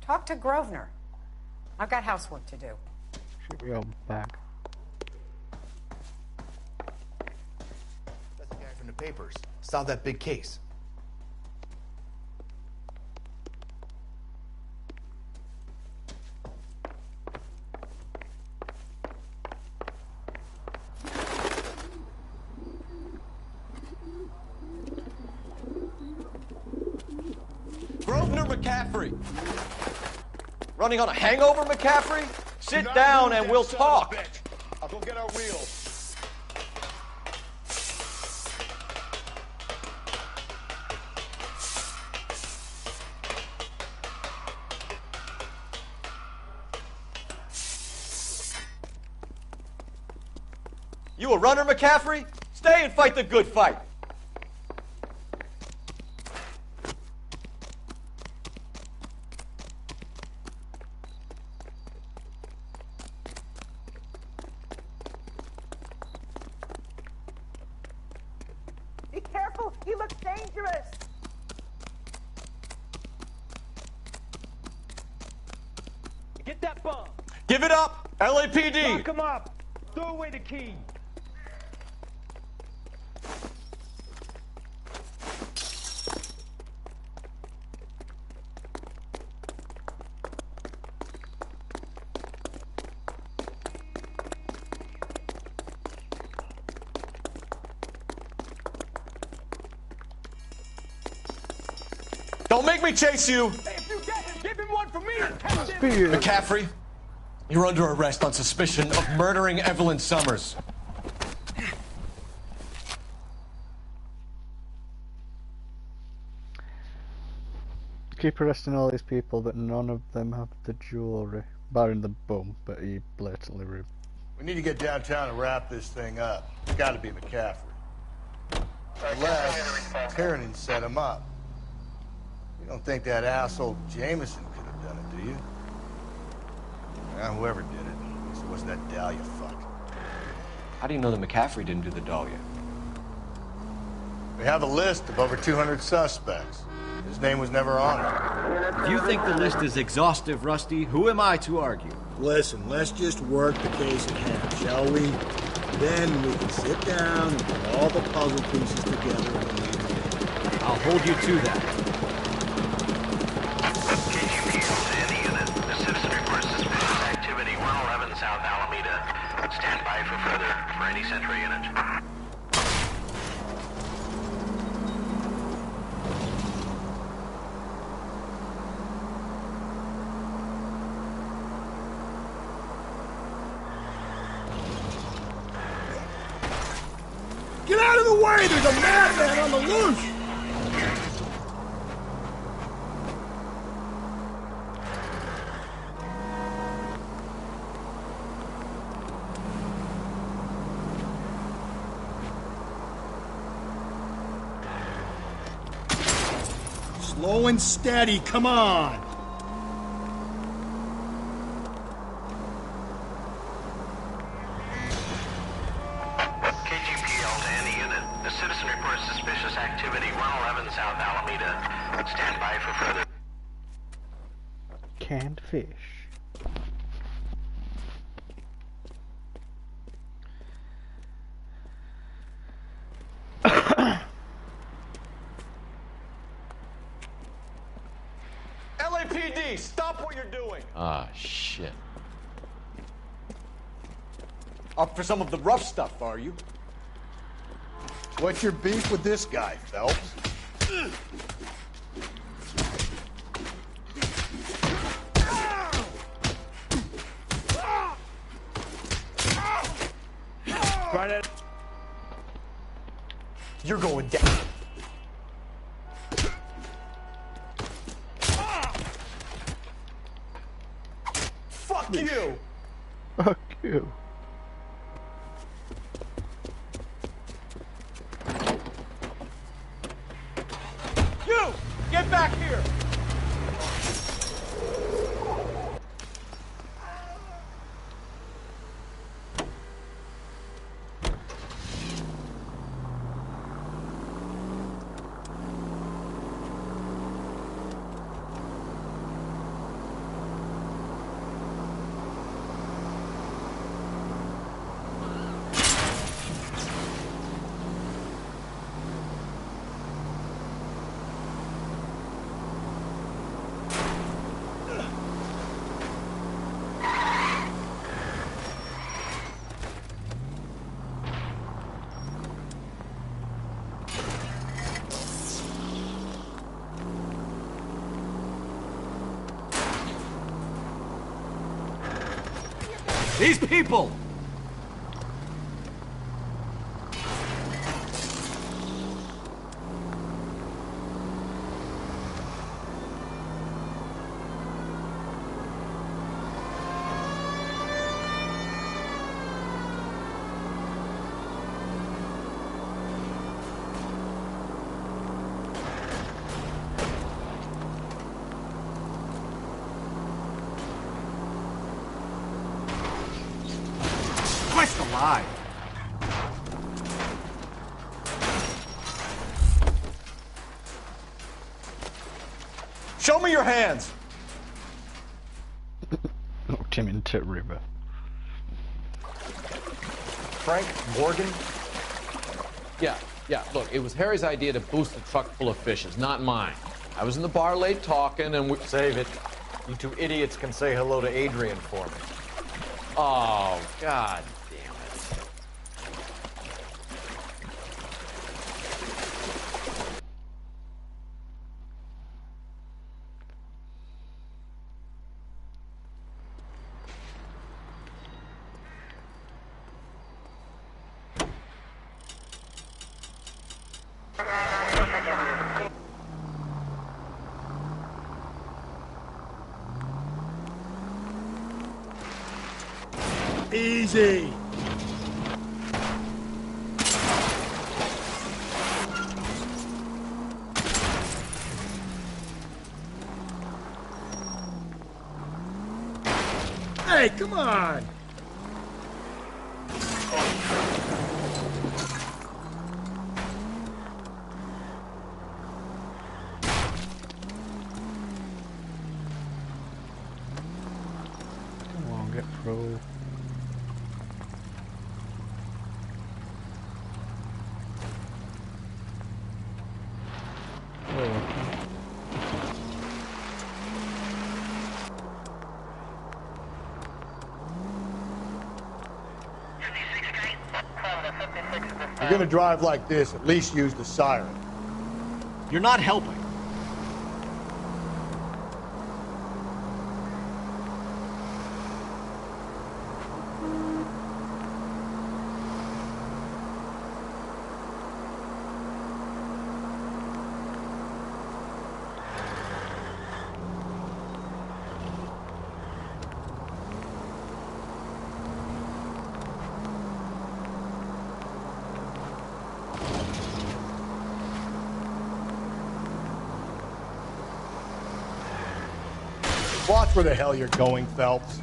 Talk to Grosvenor. I've got housework to do. Should be all back. That's the guy from the papers. Solved that big case. Grosvenor McCaffrey! Running on a hangover, McCaffrey? Sit down and we'll talk. I'll go get our wheels. You a runner, McCaffrey? Stay and fight the good fight. Be careful! He looks dangerous! Get that bomb! Give it up! LAPD! Lock him up! Throw away the key! Don't make me chase you! Hey, if you get him, give him one for me! McCaffrey, you're under arrest on suspicion of murdering Evelyn Summers. Keep arresting all these people, but none of them have the jewellery. Barring the bum, but he blatantly rude. We need to get downtown and wrap this thing up. It's gotta be McCaffrey. Unless Kiernan set him up. You don't think that asshole Jameson could have done it, do you? Well, whoever did it. At least it wasn't that Dahlia fuck. How do you know that McCaffrey didn't do the Dahlia? We have a list of over 200 suspects. His name was never on it. If you think the list is exhaustive, Rusty, who am I to argue? Listen, let's just work the case at hand, shall we? Then we can sit down and put all the puzzle pieces together and leave it. I'll hold you to that. KGPL to any unit. The citizen reports suspicious activity 111 South Alameda. Stand by for any Central unit. Get out of the way! There's a madman on the loose! Slow and steady, come on! KGPL to any unit. The citizen reports suspicious activity 111 South Alameda. Stand by for further. Canned fish. LAPD, stop what you're doing! Ah, shit. Up for some of the rough stuff, are you? What's your beef with this guy, Phelps? Right at... You're going down. Fuck you! Fuck you. You! Get back here! These people! Christ alive! Show me your hands! Knocked him into river. Frank Morgan? Yeah, look, it was Harry's idea to boost the truck full of fishes, not mine. I was in the bar late talking and we... Save it. You two idiots can say hello to Adrian for me. Oh, God damn it. Easy. Hey, come on! Come on, get through. If you're gonna drive like this, at least use the siren. You're not helping. Watch where the hell you're going, Phelps.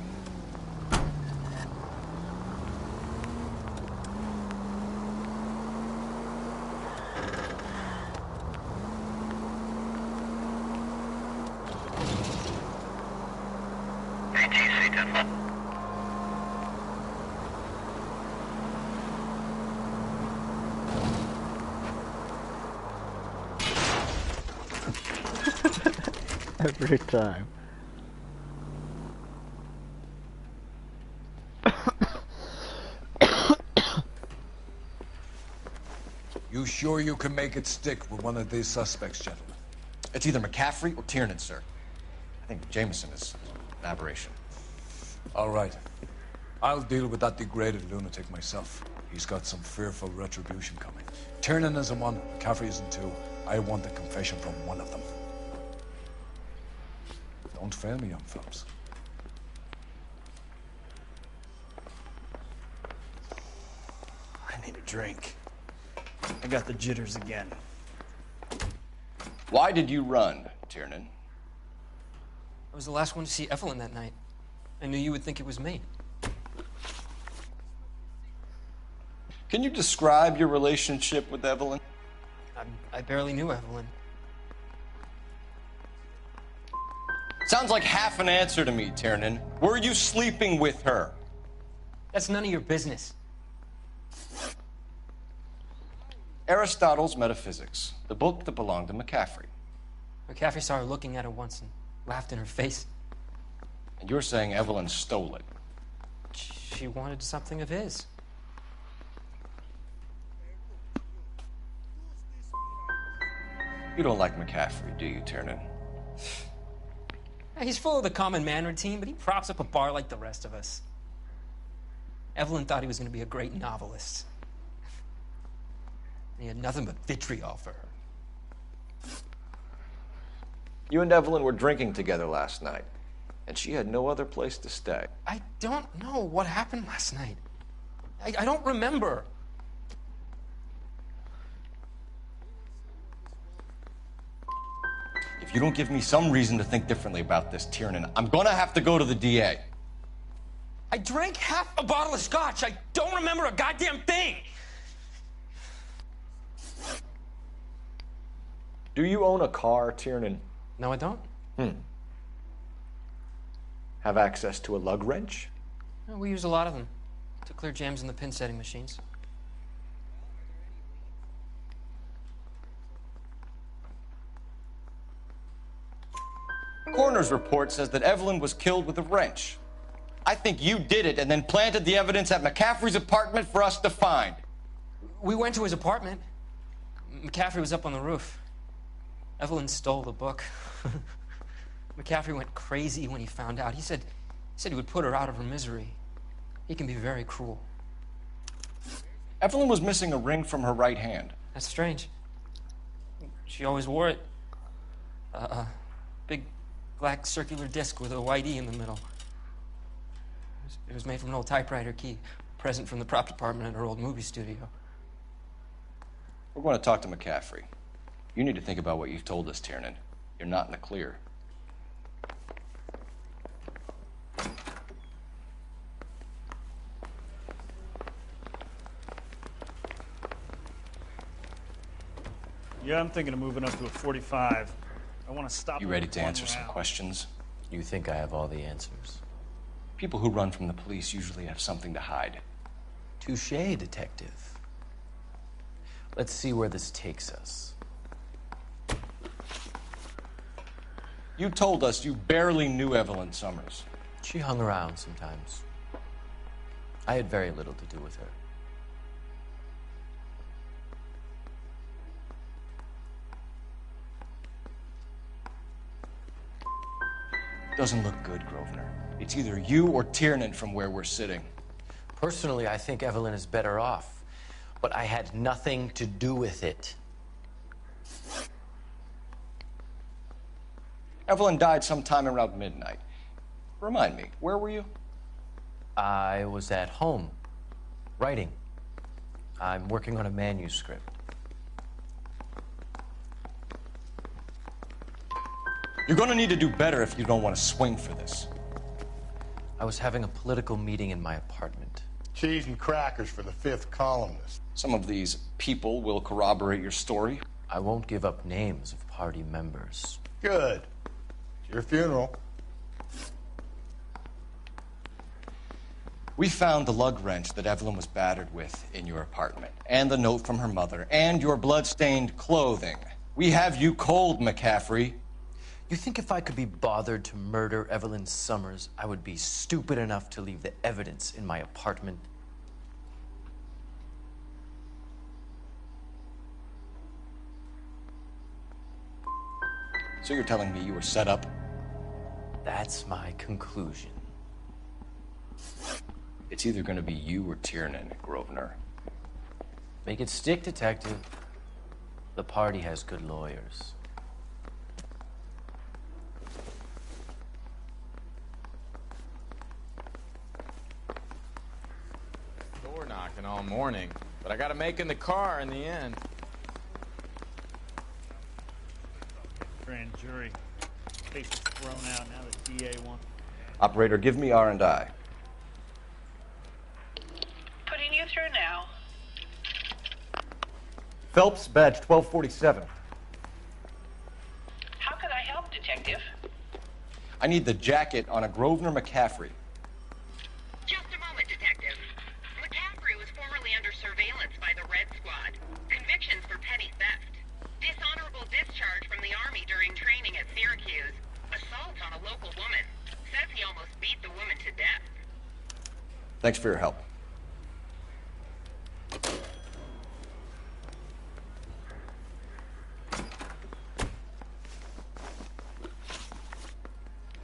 Every time. You sure you can make it stick with one of these suspects, gentlemen? It's either McCaffrey or Tiernan, sir. I think Jameson is an aberration. All right. I'll deal with that degraded lunatic myself. He's got some fearful retribution coming. Tiernan isn't one, McCaffrey isn't two. I want a confession from one of them. Don't fail me, young Phelps. I need a drink. I got the jitters again. Why did you run, Tiernan? I was the last one to see Evelyn that night. I knew you would think it was me. Can you describe your relationship with Evelyn? I barely knew Evelyn. Sounds like half an answer to me, Tiernan. Were you sleeping with her? That's none of your business. Aristotle's Metaphysics, the book that belonged to McCaffrey. McCaffrey saw her looking at her once and laughed in her face. And you're saying Evelyn stole it? She wanted something of his. You don't like McCaffrey, do you, Tiernan? He's full of the common man routine, but he props up a bar like the rest of us. Evelyn thought he was going to be a great novelist. He had nothing but vitriol for her. You and Evelyn were drinking together last night, and she had no other place to stay. I don't know what happened last night. I don't remember. If you don't give me some reason to think differently about this, Tiernan, I'm gonna have to go to the DA. I drank half a bottle of scotch. I don't remember a goddamn thing. Do you own a car, Tiernan? No, I don't. Have access to a lug wrench? We use a lot of them to clear jams in the pin setting machines. Coroner's report says that Evelyn was killed with a wrench. I think you did it and then planted the evidence at McCaffrey's apartment for us to find. We went to his apartment. McCaffrey was up on the roof. Evelyn stole the book. McCaffrey went crazy when he found out. He said he would put her out of her misery. He can be very cruel. Evelyn was missing a ring from her right hand. That's strange. She always wore it. Big black circular disc with a white E in the middle. It was made from an old typewriter key, a present from the prop department at our old movie studio. We're going to talk to McCaffrey. You need to think about what you've told us, Tiernan. You're not in the clear. Yeah, I'm thinking of moving up to a 45. I want to stop. You ready to answer some questions? You think I have all the answers? People who run from the police usually have something to hide. Touché, detective. Let's see where this takes us. You told us you barely knew Evelyn Summers. She hung around sometimes. I had very little to do with her. Doesn't look good, Grosvenor. It's either you or Tiernan from where we're sitting. Personally, I think Evelyn is better off, but I had nothing to do with it. Evelyn died sometime around midnight. Remind me, where were you? I was at home, writing. I'm working on a manuscript. You're going to need to do better if you don't want to swing for this. I was having a political meeting in my apartment. Cheese and crackers for the 5th columnist. Some of these people will corroborate your story. I won't give up names of party members. Good. It's your funeral. We found the lug wrench that Evelyn was battered with in your apartment, and the note from her mother, and your blood-stained clothing. We have you cold, McCaffrey. You think if I could be bothered to murder Evelyn Summers, I would be stupid enough to leave the evidence in my apartment? So you're telling me you were set up? That's my conclusion. It's either going to be you or Tiernan, Grosvenor. Make it stick, detective. The party has good lawyers. Door knocking all morning, but I got to make in the car in the end. Grand jury. Case is thrown out, now the DA wants. Operator, give me R&I. Putting you through now. Phelps, badge 1247. How could I help, Detective? I need the jacket on a Grosvenor McCaffrey. Just a moment, Detective. McCaffrey was formerly under surveillance by the Red Squad. Convictions for petty theft. Dishonorable discharge from the Army during training at Syracuse. Assault on a local woman. Says he almost beat the woman to death. Thanks for your help.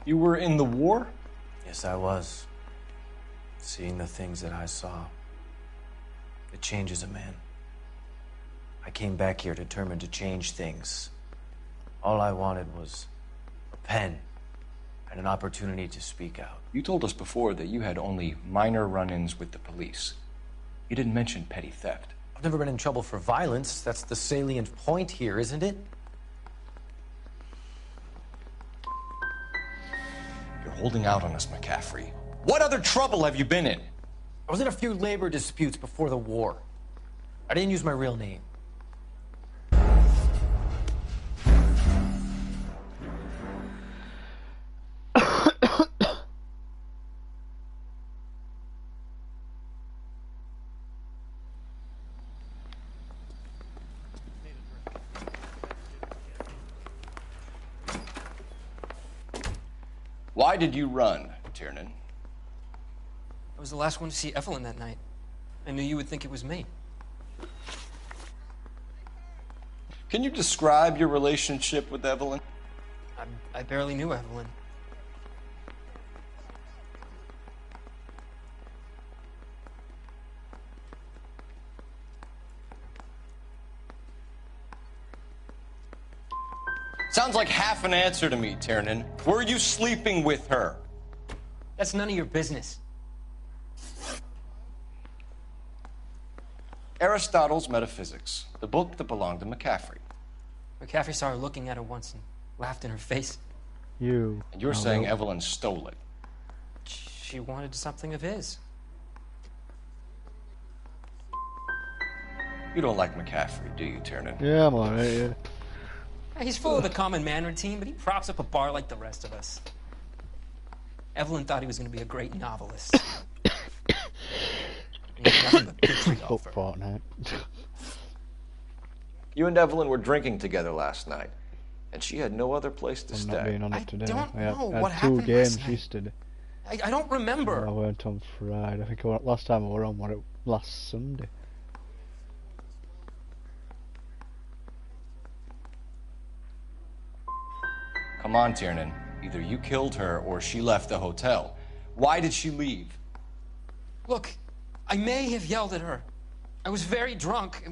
You were in the war? Yes, I was. Seeing the things that I saw, it changes a man. I came back here determined to change things. All I wanted was a pen and an opportunity to speak out. You told us before that you had only minor run-ins with the police. You didn't mention petty theft. I've never been in trouble for violence. That's the salient point here, isn't it? You're holding out on us, McCaffrey. What other trouble have you been in? I was in a few labor disputes before the war. I didn't use my real name. Why did you run, Tiernan? I was the last one to see Evelyn that night. I knew you would think it was me. Can you describe your relationship with Evelyn? I barely knew Evelyn. Sounds like half an answer to me, Tiernan. Were you sleeping with her? That's none of your business. Aristotle's Metaphysics, the book that belonged to McCaffrey. McCaffrey saw her looking at her once and laughed in her face. You. And you're saying Evelyn stole it. She wanted something of his. You don't like McCaffrey, do you, Tiernan? Yeah, I'm alright, yeah. He's full of the common man routine, but he props up a bar like the rest of us. Evelyn thought he was going to be a great novelist. He had nothing but vitriol for her. Fortnite. You and Evelyn were drinking together last night, and she had no other place to I'm stay. not being on it today. don't I had, know I had what two happened games last night. yesterday. I don't remember. I went on Friday. I think I went, last time I were on it last Sunday. Come on, Tiernan. Either you killed her or she left the hotel. Why did she leave? Look, I may have yelled at her. I was very drunk.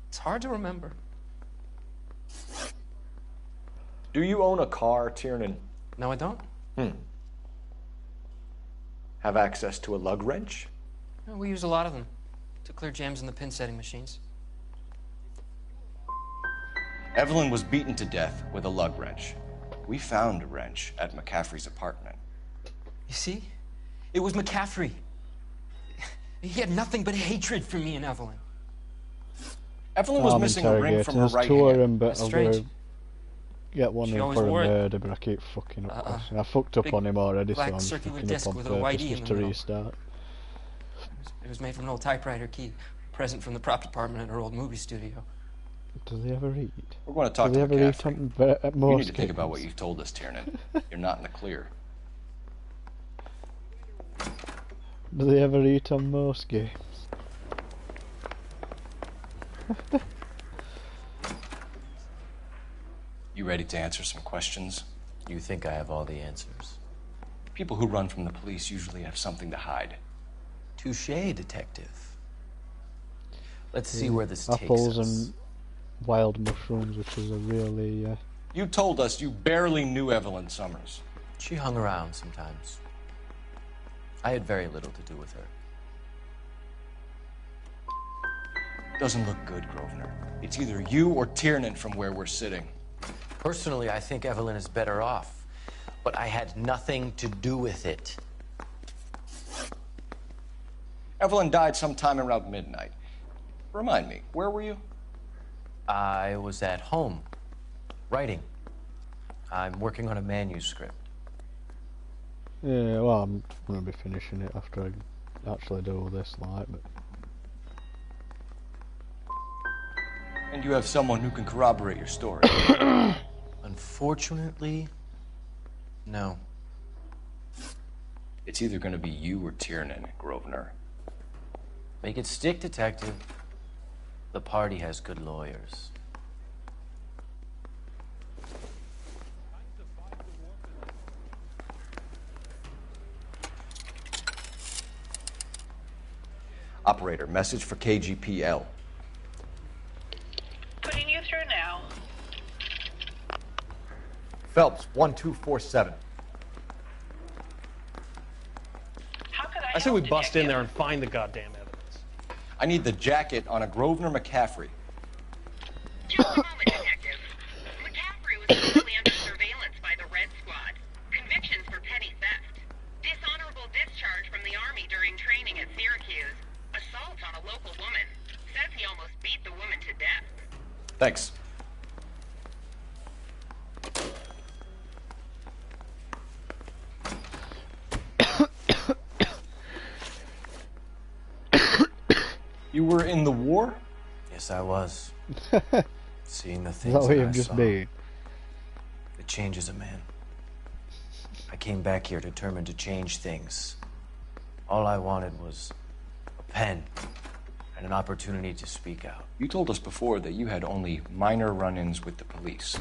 It's hard to remember. Do you own a car, Tiernan? No, I don't. Have access to a lug wrench? No, we use a lot of them to clear jams in the pin setting machines. Evelyn was beaten to death with a lug wrench. We found a wrench at McCaffrey's apartment. You see? It was McCaffrey. He had nothing but hatred for me and Evelyn. Evelyn was missing a ring from her right two of hand. them, but That's I'll strange. get one She in always for a wore it. murder, but I keep fucking up. I fucked up Big on him already, so black I'm just circular fucking disc up on with a purpose white E in just the to middle. restart. It was made from an old typewriter key, a present from the prop department at her old movie studio. Do they ever eat? We're going to talk Do to they ever eat McCaffrey. at You most need to think about games? what you've told us, Tiernan. You're not in the clear. Do they ever eat on most games? You ready to answer some questions? You think I have all the answers? People who run from the police usually have something to hide. Touché, detective. Let's see where this Apples takes us. and wild mushrooms, which is a really... You told us you barely knew Evelyn Summers. She hung around sometimes. I had very little to do with her. Doesn't look good, Grosvenor. It's either you or Tiernan from where we're sitting. Personally, I think Evelyn is better off, but I had nothing to do with it. Evelyn died sometime around midnight. Remind me, where were you? I was at home, writing. I'm working on a manuscript. Yeah, well, I'm going to be finishing it after I actually do all this, like, but... And you have someone who can corroborate your story. Unfortunately, no. It's either going to be you or Tiernan, Grosvenor. Make it stick, detective. The party has good lawyers. Operator, message for KGPL. Putting you through now. Phelps, 1247. How could I say we bust in there and find the goddamn evidence. I need the jacket on a Grosvenor McCaffrey. Just a moment, detective. McCaffrey was formerly under surveillance by the Red Squad. Convictions for petty theft. Dishonorable discharge from the Army during training at Syracuse. Assault on a local woman. Says he almost beat the woman to death. Thanks. You were in the war? Yes, I was. Seeing the Is things that that what I you've just saw. been? It changes a man. I came back here determined to change things. All I wanted was a pen and an opportunity to speak out. You told us before that you had only minor run-ins with the police.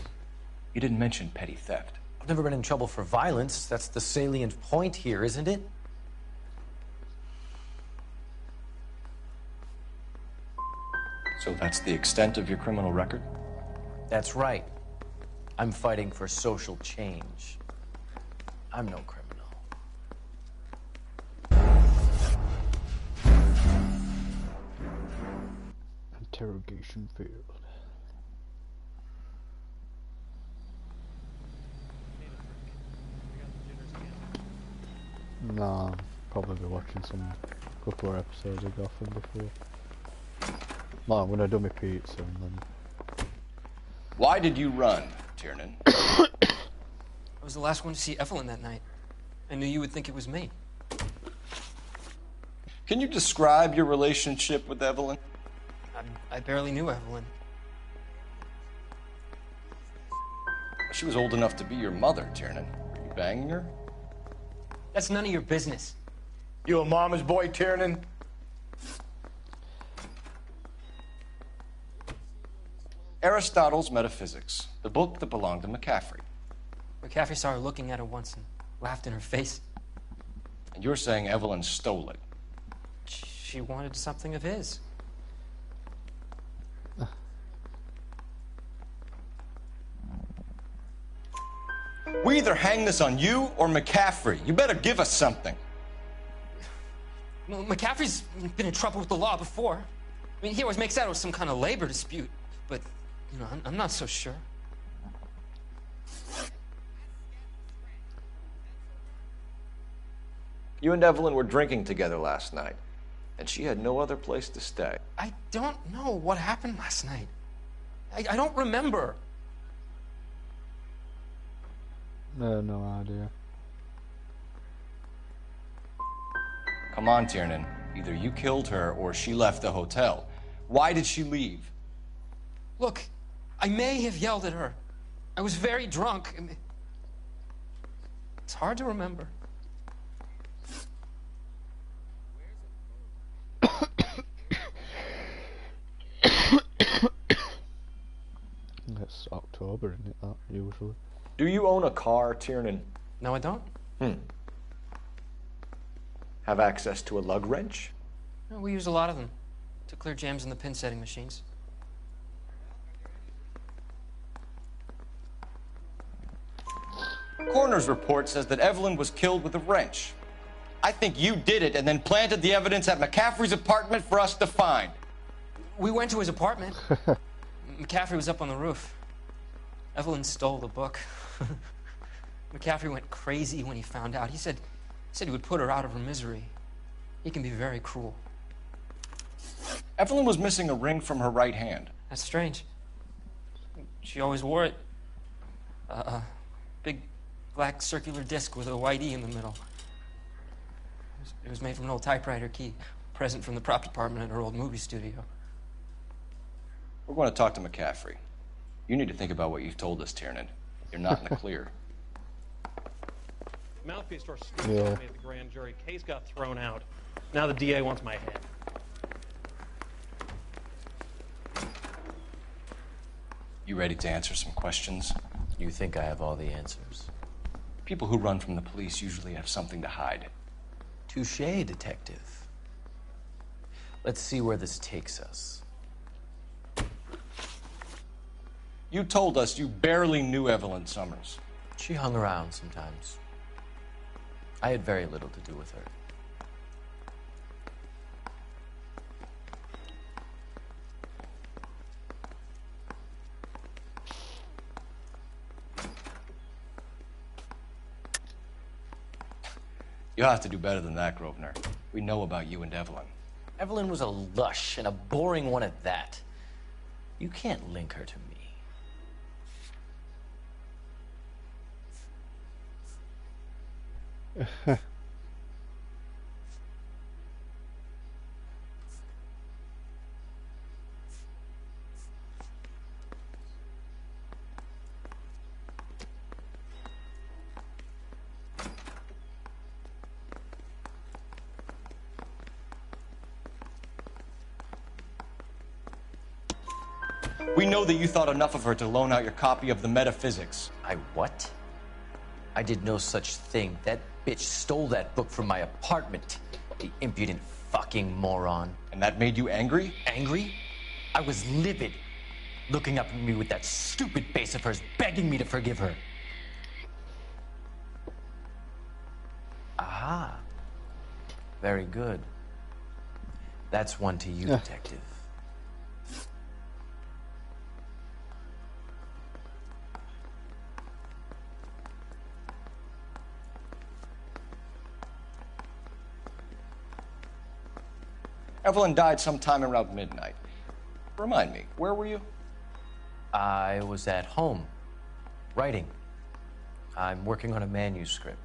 You didn't mention petty theft. I've never been in trouble for violence. That's the salient point here, isn't it? So that's the extent of your criminal record? That's right. I'm fighting for social change. I'm no criminal. interrogation field. Nah, probably be watching some couple of episodes of Gotham before. No, I'm gonna do my pizza and then. Why did you run, Tiernan? I was the last one to see Evelyn that night. I knew you would think it was me. Can you describe your relationship with Evelyn? I barely knew Evelyn. She was old enough to be your mother, Tiernan. Were you banging her? That's none of your business. You a mama's boy, Tiernan? Aristotle's Metaphysics, the book that belonged to McCaffrey. McCaffrey saw her looking at her once and laughed in her face. And you're saying Evelyn stole it? She wanted something of his. We either hang this on you or McCaffrey. You better give us something. Well, McCaffrey's been in trouble with the law before. I mean, he always makes out it was some kind of labor dispute, but, you know, I'm not so sure. You and Evelyn were drinking together last night, and she had no other place to stay. I don't know what happened last night. I don't remember. No idea. Come on, Tiernan. Either you killed her or she left the hotel. Why did she leave? Look, I may have yelled at her. I was very drunk. It's hard to remember. It's October, isn't it, that, usually? Do you own a car, Tiernan? No, I don't. Have access to a lug wrench? No, we use a lot of them to clear jams in the pin setting machines. Coroner's report says that Evelyn was killed with a wrench. I think you did it and then planted the evidence at McCaffrey's apartment for us to find. We went to his apartment. McCaffrey was up on the roof. Evelyn stole the book. McCaffrey went crazy when he found out. He said he would put her out of her misery. He can be very cruel. Evelyn was missing a ring from her right hand. That's strange. She always wore it. Big black circular disc with a white E in the middle. It was made from an old typewriter key, present from the prop department at her old movie studio. We're going to talk to McCaffrey. You need to think about what you've told us, Tiernan. You're not in the clear. Mouthpiece store told me at the grand jury. Case got thrown out. Now the DA wants my head. You ready to answer some questions? You think I have all the answers? People who run from the police usually have something to hide. Touché, detective. Let's see where this takes us. You told us you barely knew Evelyn Summers. She hung around sometimes. I had very little to do with her. You'll have to do better than that, Grosvenor. We know about you and Evelyn. Evelyn was a lush, and a boring one at that. You can't link her to me. We know that you thought enough of her to loan out your copy of the Metaphysics. I what? I did no such thing. That bitch stole that book from my apartment. The impudent fucking moron. And that made you angry? Angry? I was livid. Looking up at me with that stupid face of hers, begging me to forgive her. Aha. Very good. That's one to you, detective. Evelyn died sometime around midnight. Remind me, where were you? I was at home, writing. I'm working on a manuscript.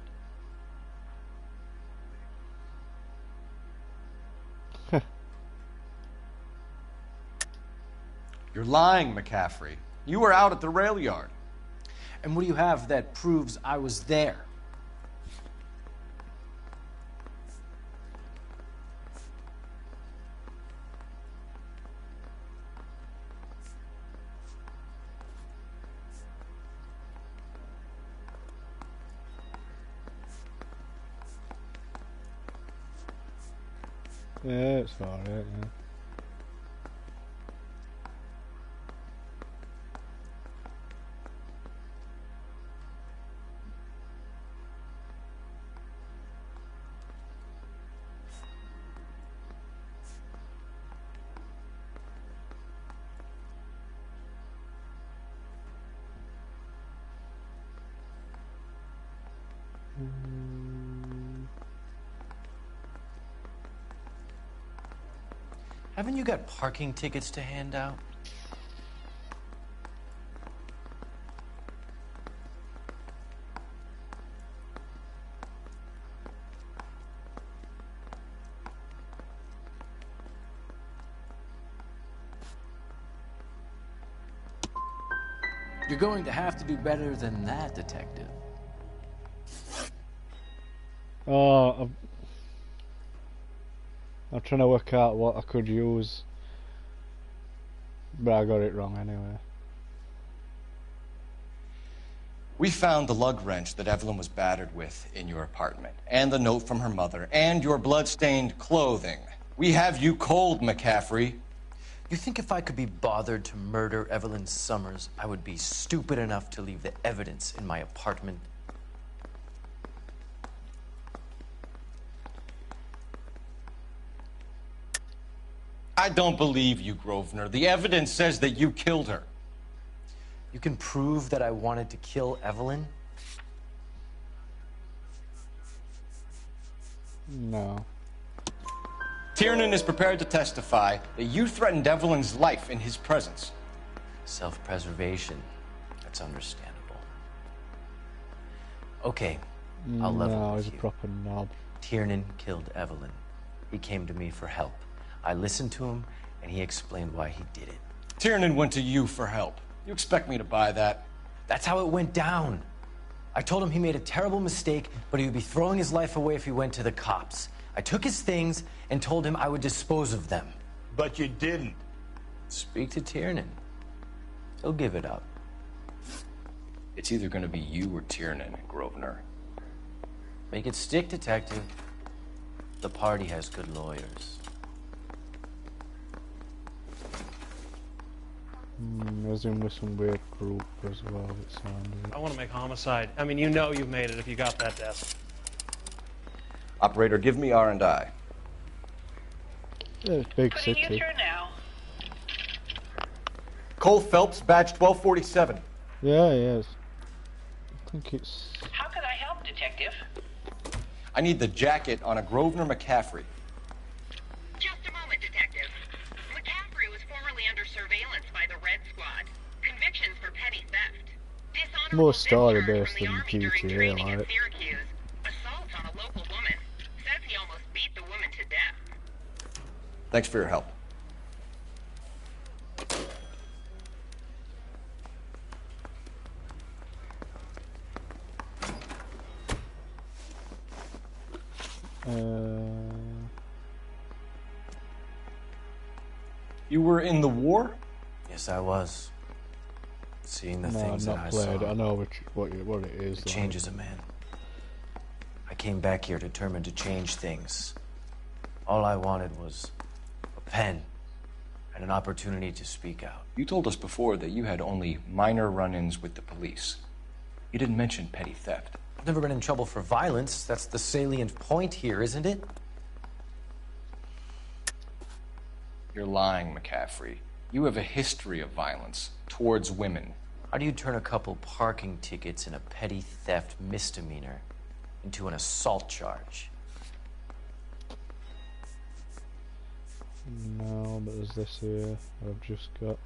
You're lying, McCaffrey. You were out at the rail yard. And what do you have that proves I was there? Yeah, it's alright, yeah. Haven't you got parking tickets to hand out? You're going to have to do better than that, Detective. Oh, I'm trying to work out what I could use, but I got it wrong anyway. We found the lug wrench that Evelyn was battered with in your apartment, and the note from her mother, and your blood-stained clothing. We have you cold, McCaffrey. You think if I could be bothered to murder Evelyn Summers, I would be stupid enough to leave the evidence in my apartment? I don't believe you, Grosvenor. The evidence says that you killed her. You can prove that I wanted to kill Evelyn? No. Tiernan is prepared to testify that you threatened Evelyn's life in his presence. Self-preservation. That's understandable. Okay, I'll level No, with he's a you. proper knob. Tiernan killed Evelyn. He came to me for help. I listened to him, and he explained why he did it. Tiernan went to you for help. You expect me to buy that? That's how it went down. I told him he made a terrible mistake, but he would be throwing his life away if he went to the cops. I took his things and told him I would dispose of them. But you didn't. Speak to Tiernan. He'll give it up. It's either going to be you or Tiernan, Grosvenor. Make it stick, Detective. The party has good lawyers. I was in with some weird group as well, it sounded. I want to make homicide. I mean, you know you've made it if you got that desk. Operator, give me R&I. Yeah, it's big Putting you city. through now. Cole Phelps, badge 1247. Yeah, he is. I think it's... How could I help, Detective? I need the jacket on a Grosvenor McCaffrey. Just a moment, Detective. McCaffrey was formerly under surveillance by the Red Squad. Convictions for petty theft. Dishonorable More story discharge based from the than Army during GTA, training at like. Syracuse. Assault on a local woman. Says he almost beat the woman to death. Thanks for your help. You were in the war? Yes, I was. Seeing the No, things I've that I not played saw. it. I know what it is. It like. changes a man. I came back here determined to change things. All I wanted was a pen and an opportunity to speak out. You told us before that you had only minor run-ins with the police. You didn't mention petty theft. I've never been in trouble for violence. That's the salient point here, isn't it? You're lying, McCaffrey. You have a history of violence towards women. How do you turn a couple parking tickets and a petty theft misdemeanor into an assault charge? No, but there's this here I've just got.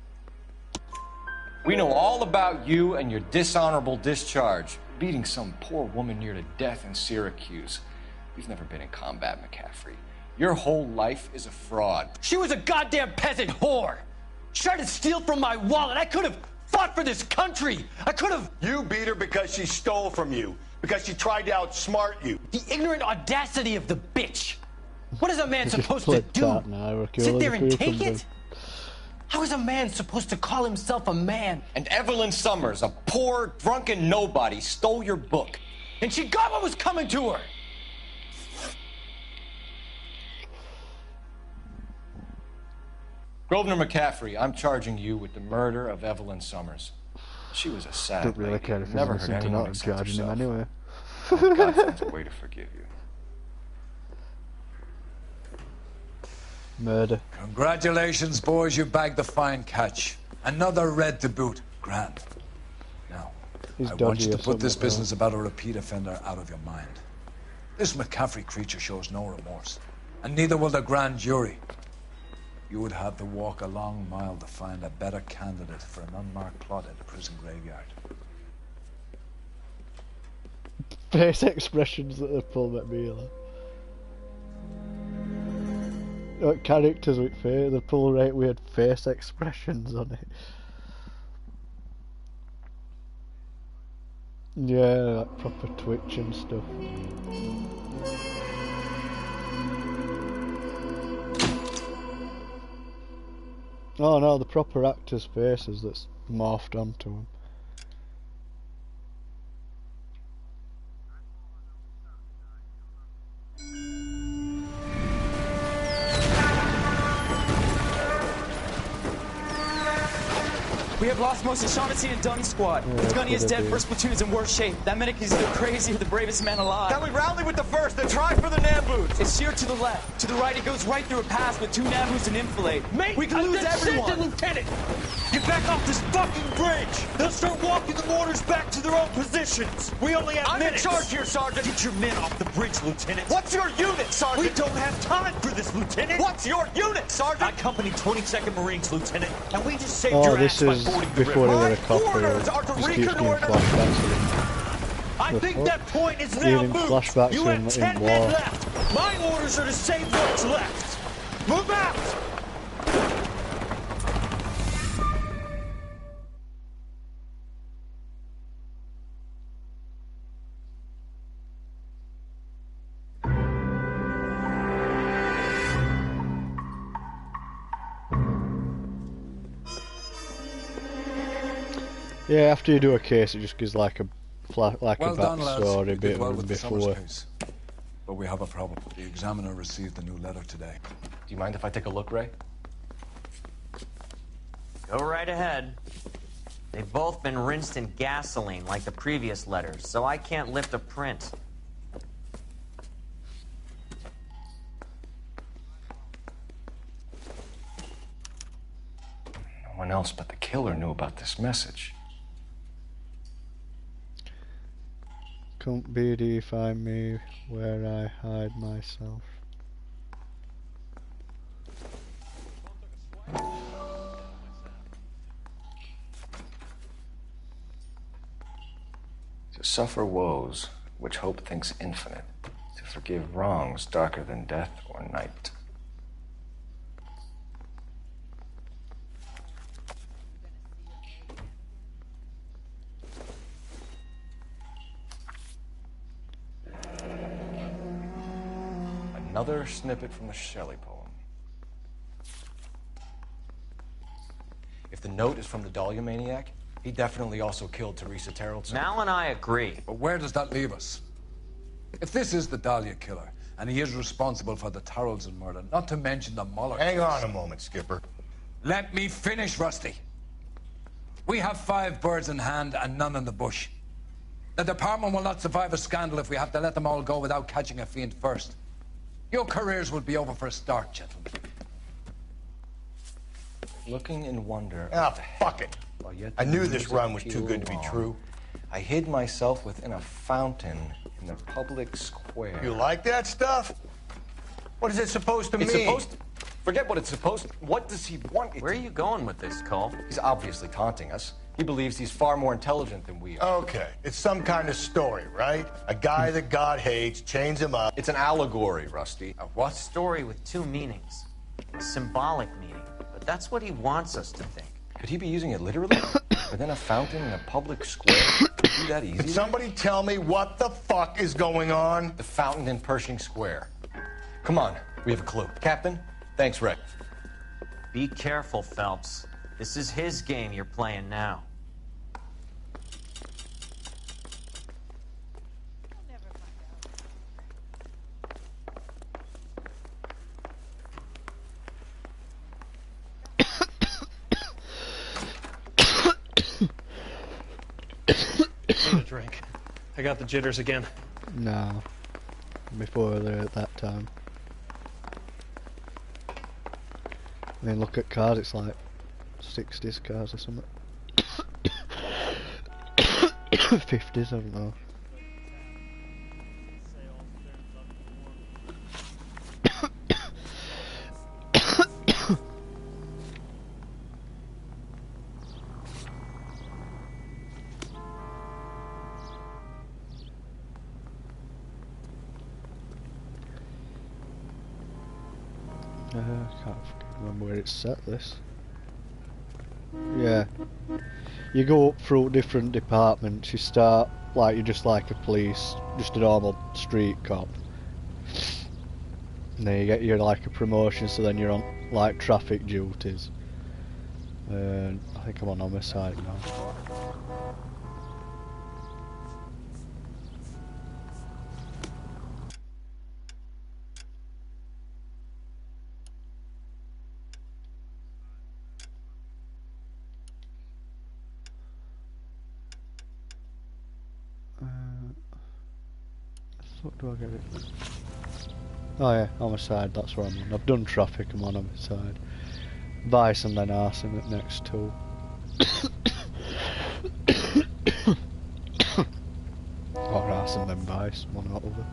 We know all about you and your dishonorable discharge, beating some poor woman near to death in Syracuse. You've never been in combat, McCaffrey. Your whole life is a fraud. She was a goddamn peasant whore. She tried to steal from my wallet. I could have fought for this country. I could have. You beat her because she stole from you. Because she tried to outsmart you. The ignorant audacity of the bitch. What is a man supposed to do? Sit there and take it? How is a man supposed to call himself a man? And Evelyn Summers, a poor, drunken nobody, stole your book. And she got what was coming to her. Grosvenor McCaffrey, I'm charging you with the murder of Evelyn Summers. She was a sad Don't really lady. care if he's Never hurt innocent or anyone not. I'm except charging him herself. anyway. God finds a way to forgive you. Murder. Congratulations, boys, you bagged the fine catch. Another red to boot. Grand. Now, He's I want dodgy you or to put this something, business about a repeat offender out of your mind. This McCaffrey creature shows no remorse, and neither will the grand jury. You would have to walk a long mile to find a better candidate for an unmarked plot in the prison graveyard. Face expressions that they pull at me like characters with face, they pull right weird face expressions on it. Yeah, like proper twitch and stuff. Oh no, the proper actors' faces that's morphed onto them. We have lost most of Shaughnessy and Dunn's squad. Yeah, It's Gunny is dead, be. first platoon is in worse shape. That medic is either crazy or the bravest man alive. Can we rally with the first and try for the Namboots? It's sheer to the left. To the right, it goes right through a pass with 2 Namboots and Infilade. Mate, we can lose everyone. Lieutenant! Get back off this fucking bridge! They'll start walking the mortars back to their own positions. We only have minutes. I'm in charge here, Sergeant. Get your men off the bridge, Lieutenant. What's your unit, Sergeant? We don't have time for this, Lieutenant. What's your unit, Sergeant? I company 22nd Marines, Lieutenant, and we just saved Oh, your this ass by is boarding the before they river. were a cop orders are to just keeps getting reconnoiter. flashbacks I The think fuck? that point is Even now moved. flashbacks You have in 10 war. men left. My orders are to save what's left. Move out! Yeah, after you do a case, it just gives like a like Well a done, lads. backstory You bit did well of with the before. Summers case. But we have a problem. The examiner received a new letter today. Do you mind if I take a look, Ray? Go right ahead. They've both been rinsed in gasoline like the previous letters, so I can't lift a print. No one else but the killer knew about this message. Can't BD find me where I hide myself. To suffer woes which hope thinks infinite, to forgive wrongs darker than death or night. Another snippet from the Shelley poem. If the note is from the Dahlia maniac, he definitely also killed Teresa Terrellson. Mal and I agree. But where does that leave us? If this is the Dahlia killer, and he is responsible for the Tarrelson murder, not to mention the Muller Hang case. on a moment, Skipper. Let me finish, Rusty. We have 5 birds in hand and none in the bush. The department will not survive a scandal if we have to let them all go without catching a fiend first. Your careers will be over for a start, gentlemen. Looking in wonder. Ah, fuck it. I knew this run was too peeled good to be along, true. I hid myself within a fountain in the public square. You like that stuff? What is it supposed to mean? It's supposed to... Forget what it's supposed to. What does he want? Where are you going with this, Cole? He's obviously taunting us. He believes he's far more intelligent than we are. Okay, it's some kind of story, right? A guy that God hates, chains him up. It's an allegory, Rusty. A what? Story with two meanings. A symbolic meaning. But that's what he wants us to think. Could he be using it literally? Within a fountain in a public square? Could it be that easy? Can somebody tell me what the fuck is going on? The fountain in Pershing Square. Come on, we have a clue. Captain, thanks, Rick. Be careful, Phelps. This is his game you're playing now. Need a drink. I got the jitters again. No. Before there at that time. I mean, look at cars, it's like 60s cars or something. 50s, I don't know. I can't remember where it's set, this. Yeah. You go up through different departments, you start like you're just like a police, just a normal street cop. And then you get your like a promotion, so then you're on like traffic duties. I think I'm on homicide now. What do I get it? Oh yeah, homicide, that's what I'm on. I've done traffic, I'm on homicide. Vice and then arson at next two. Or arson then vice, one or other.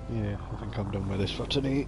Yeah, I think I'm done with this for tonight.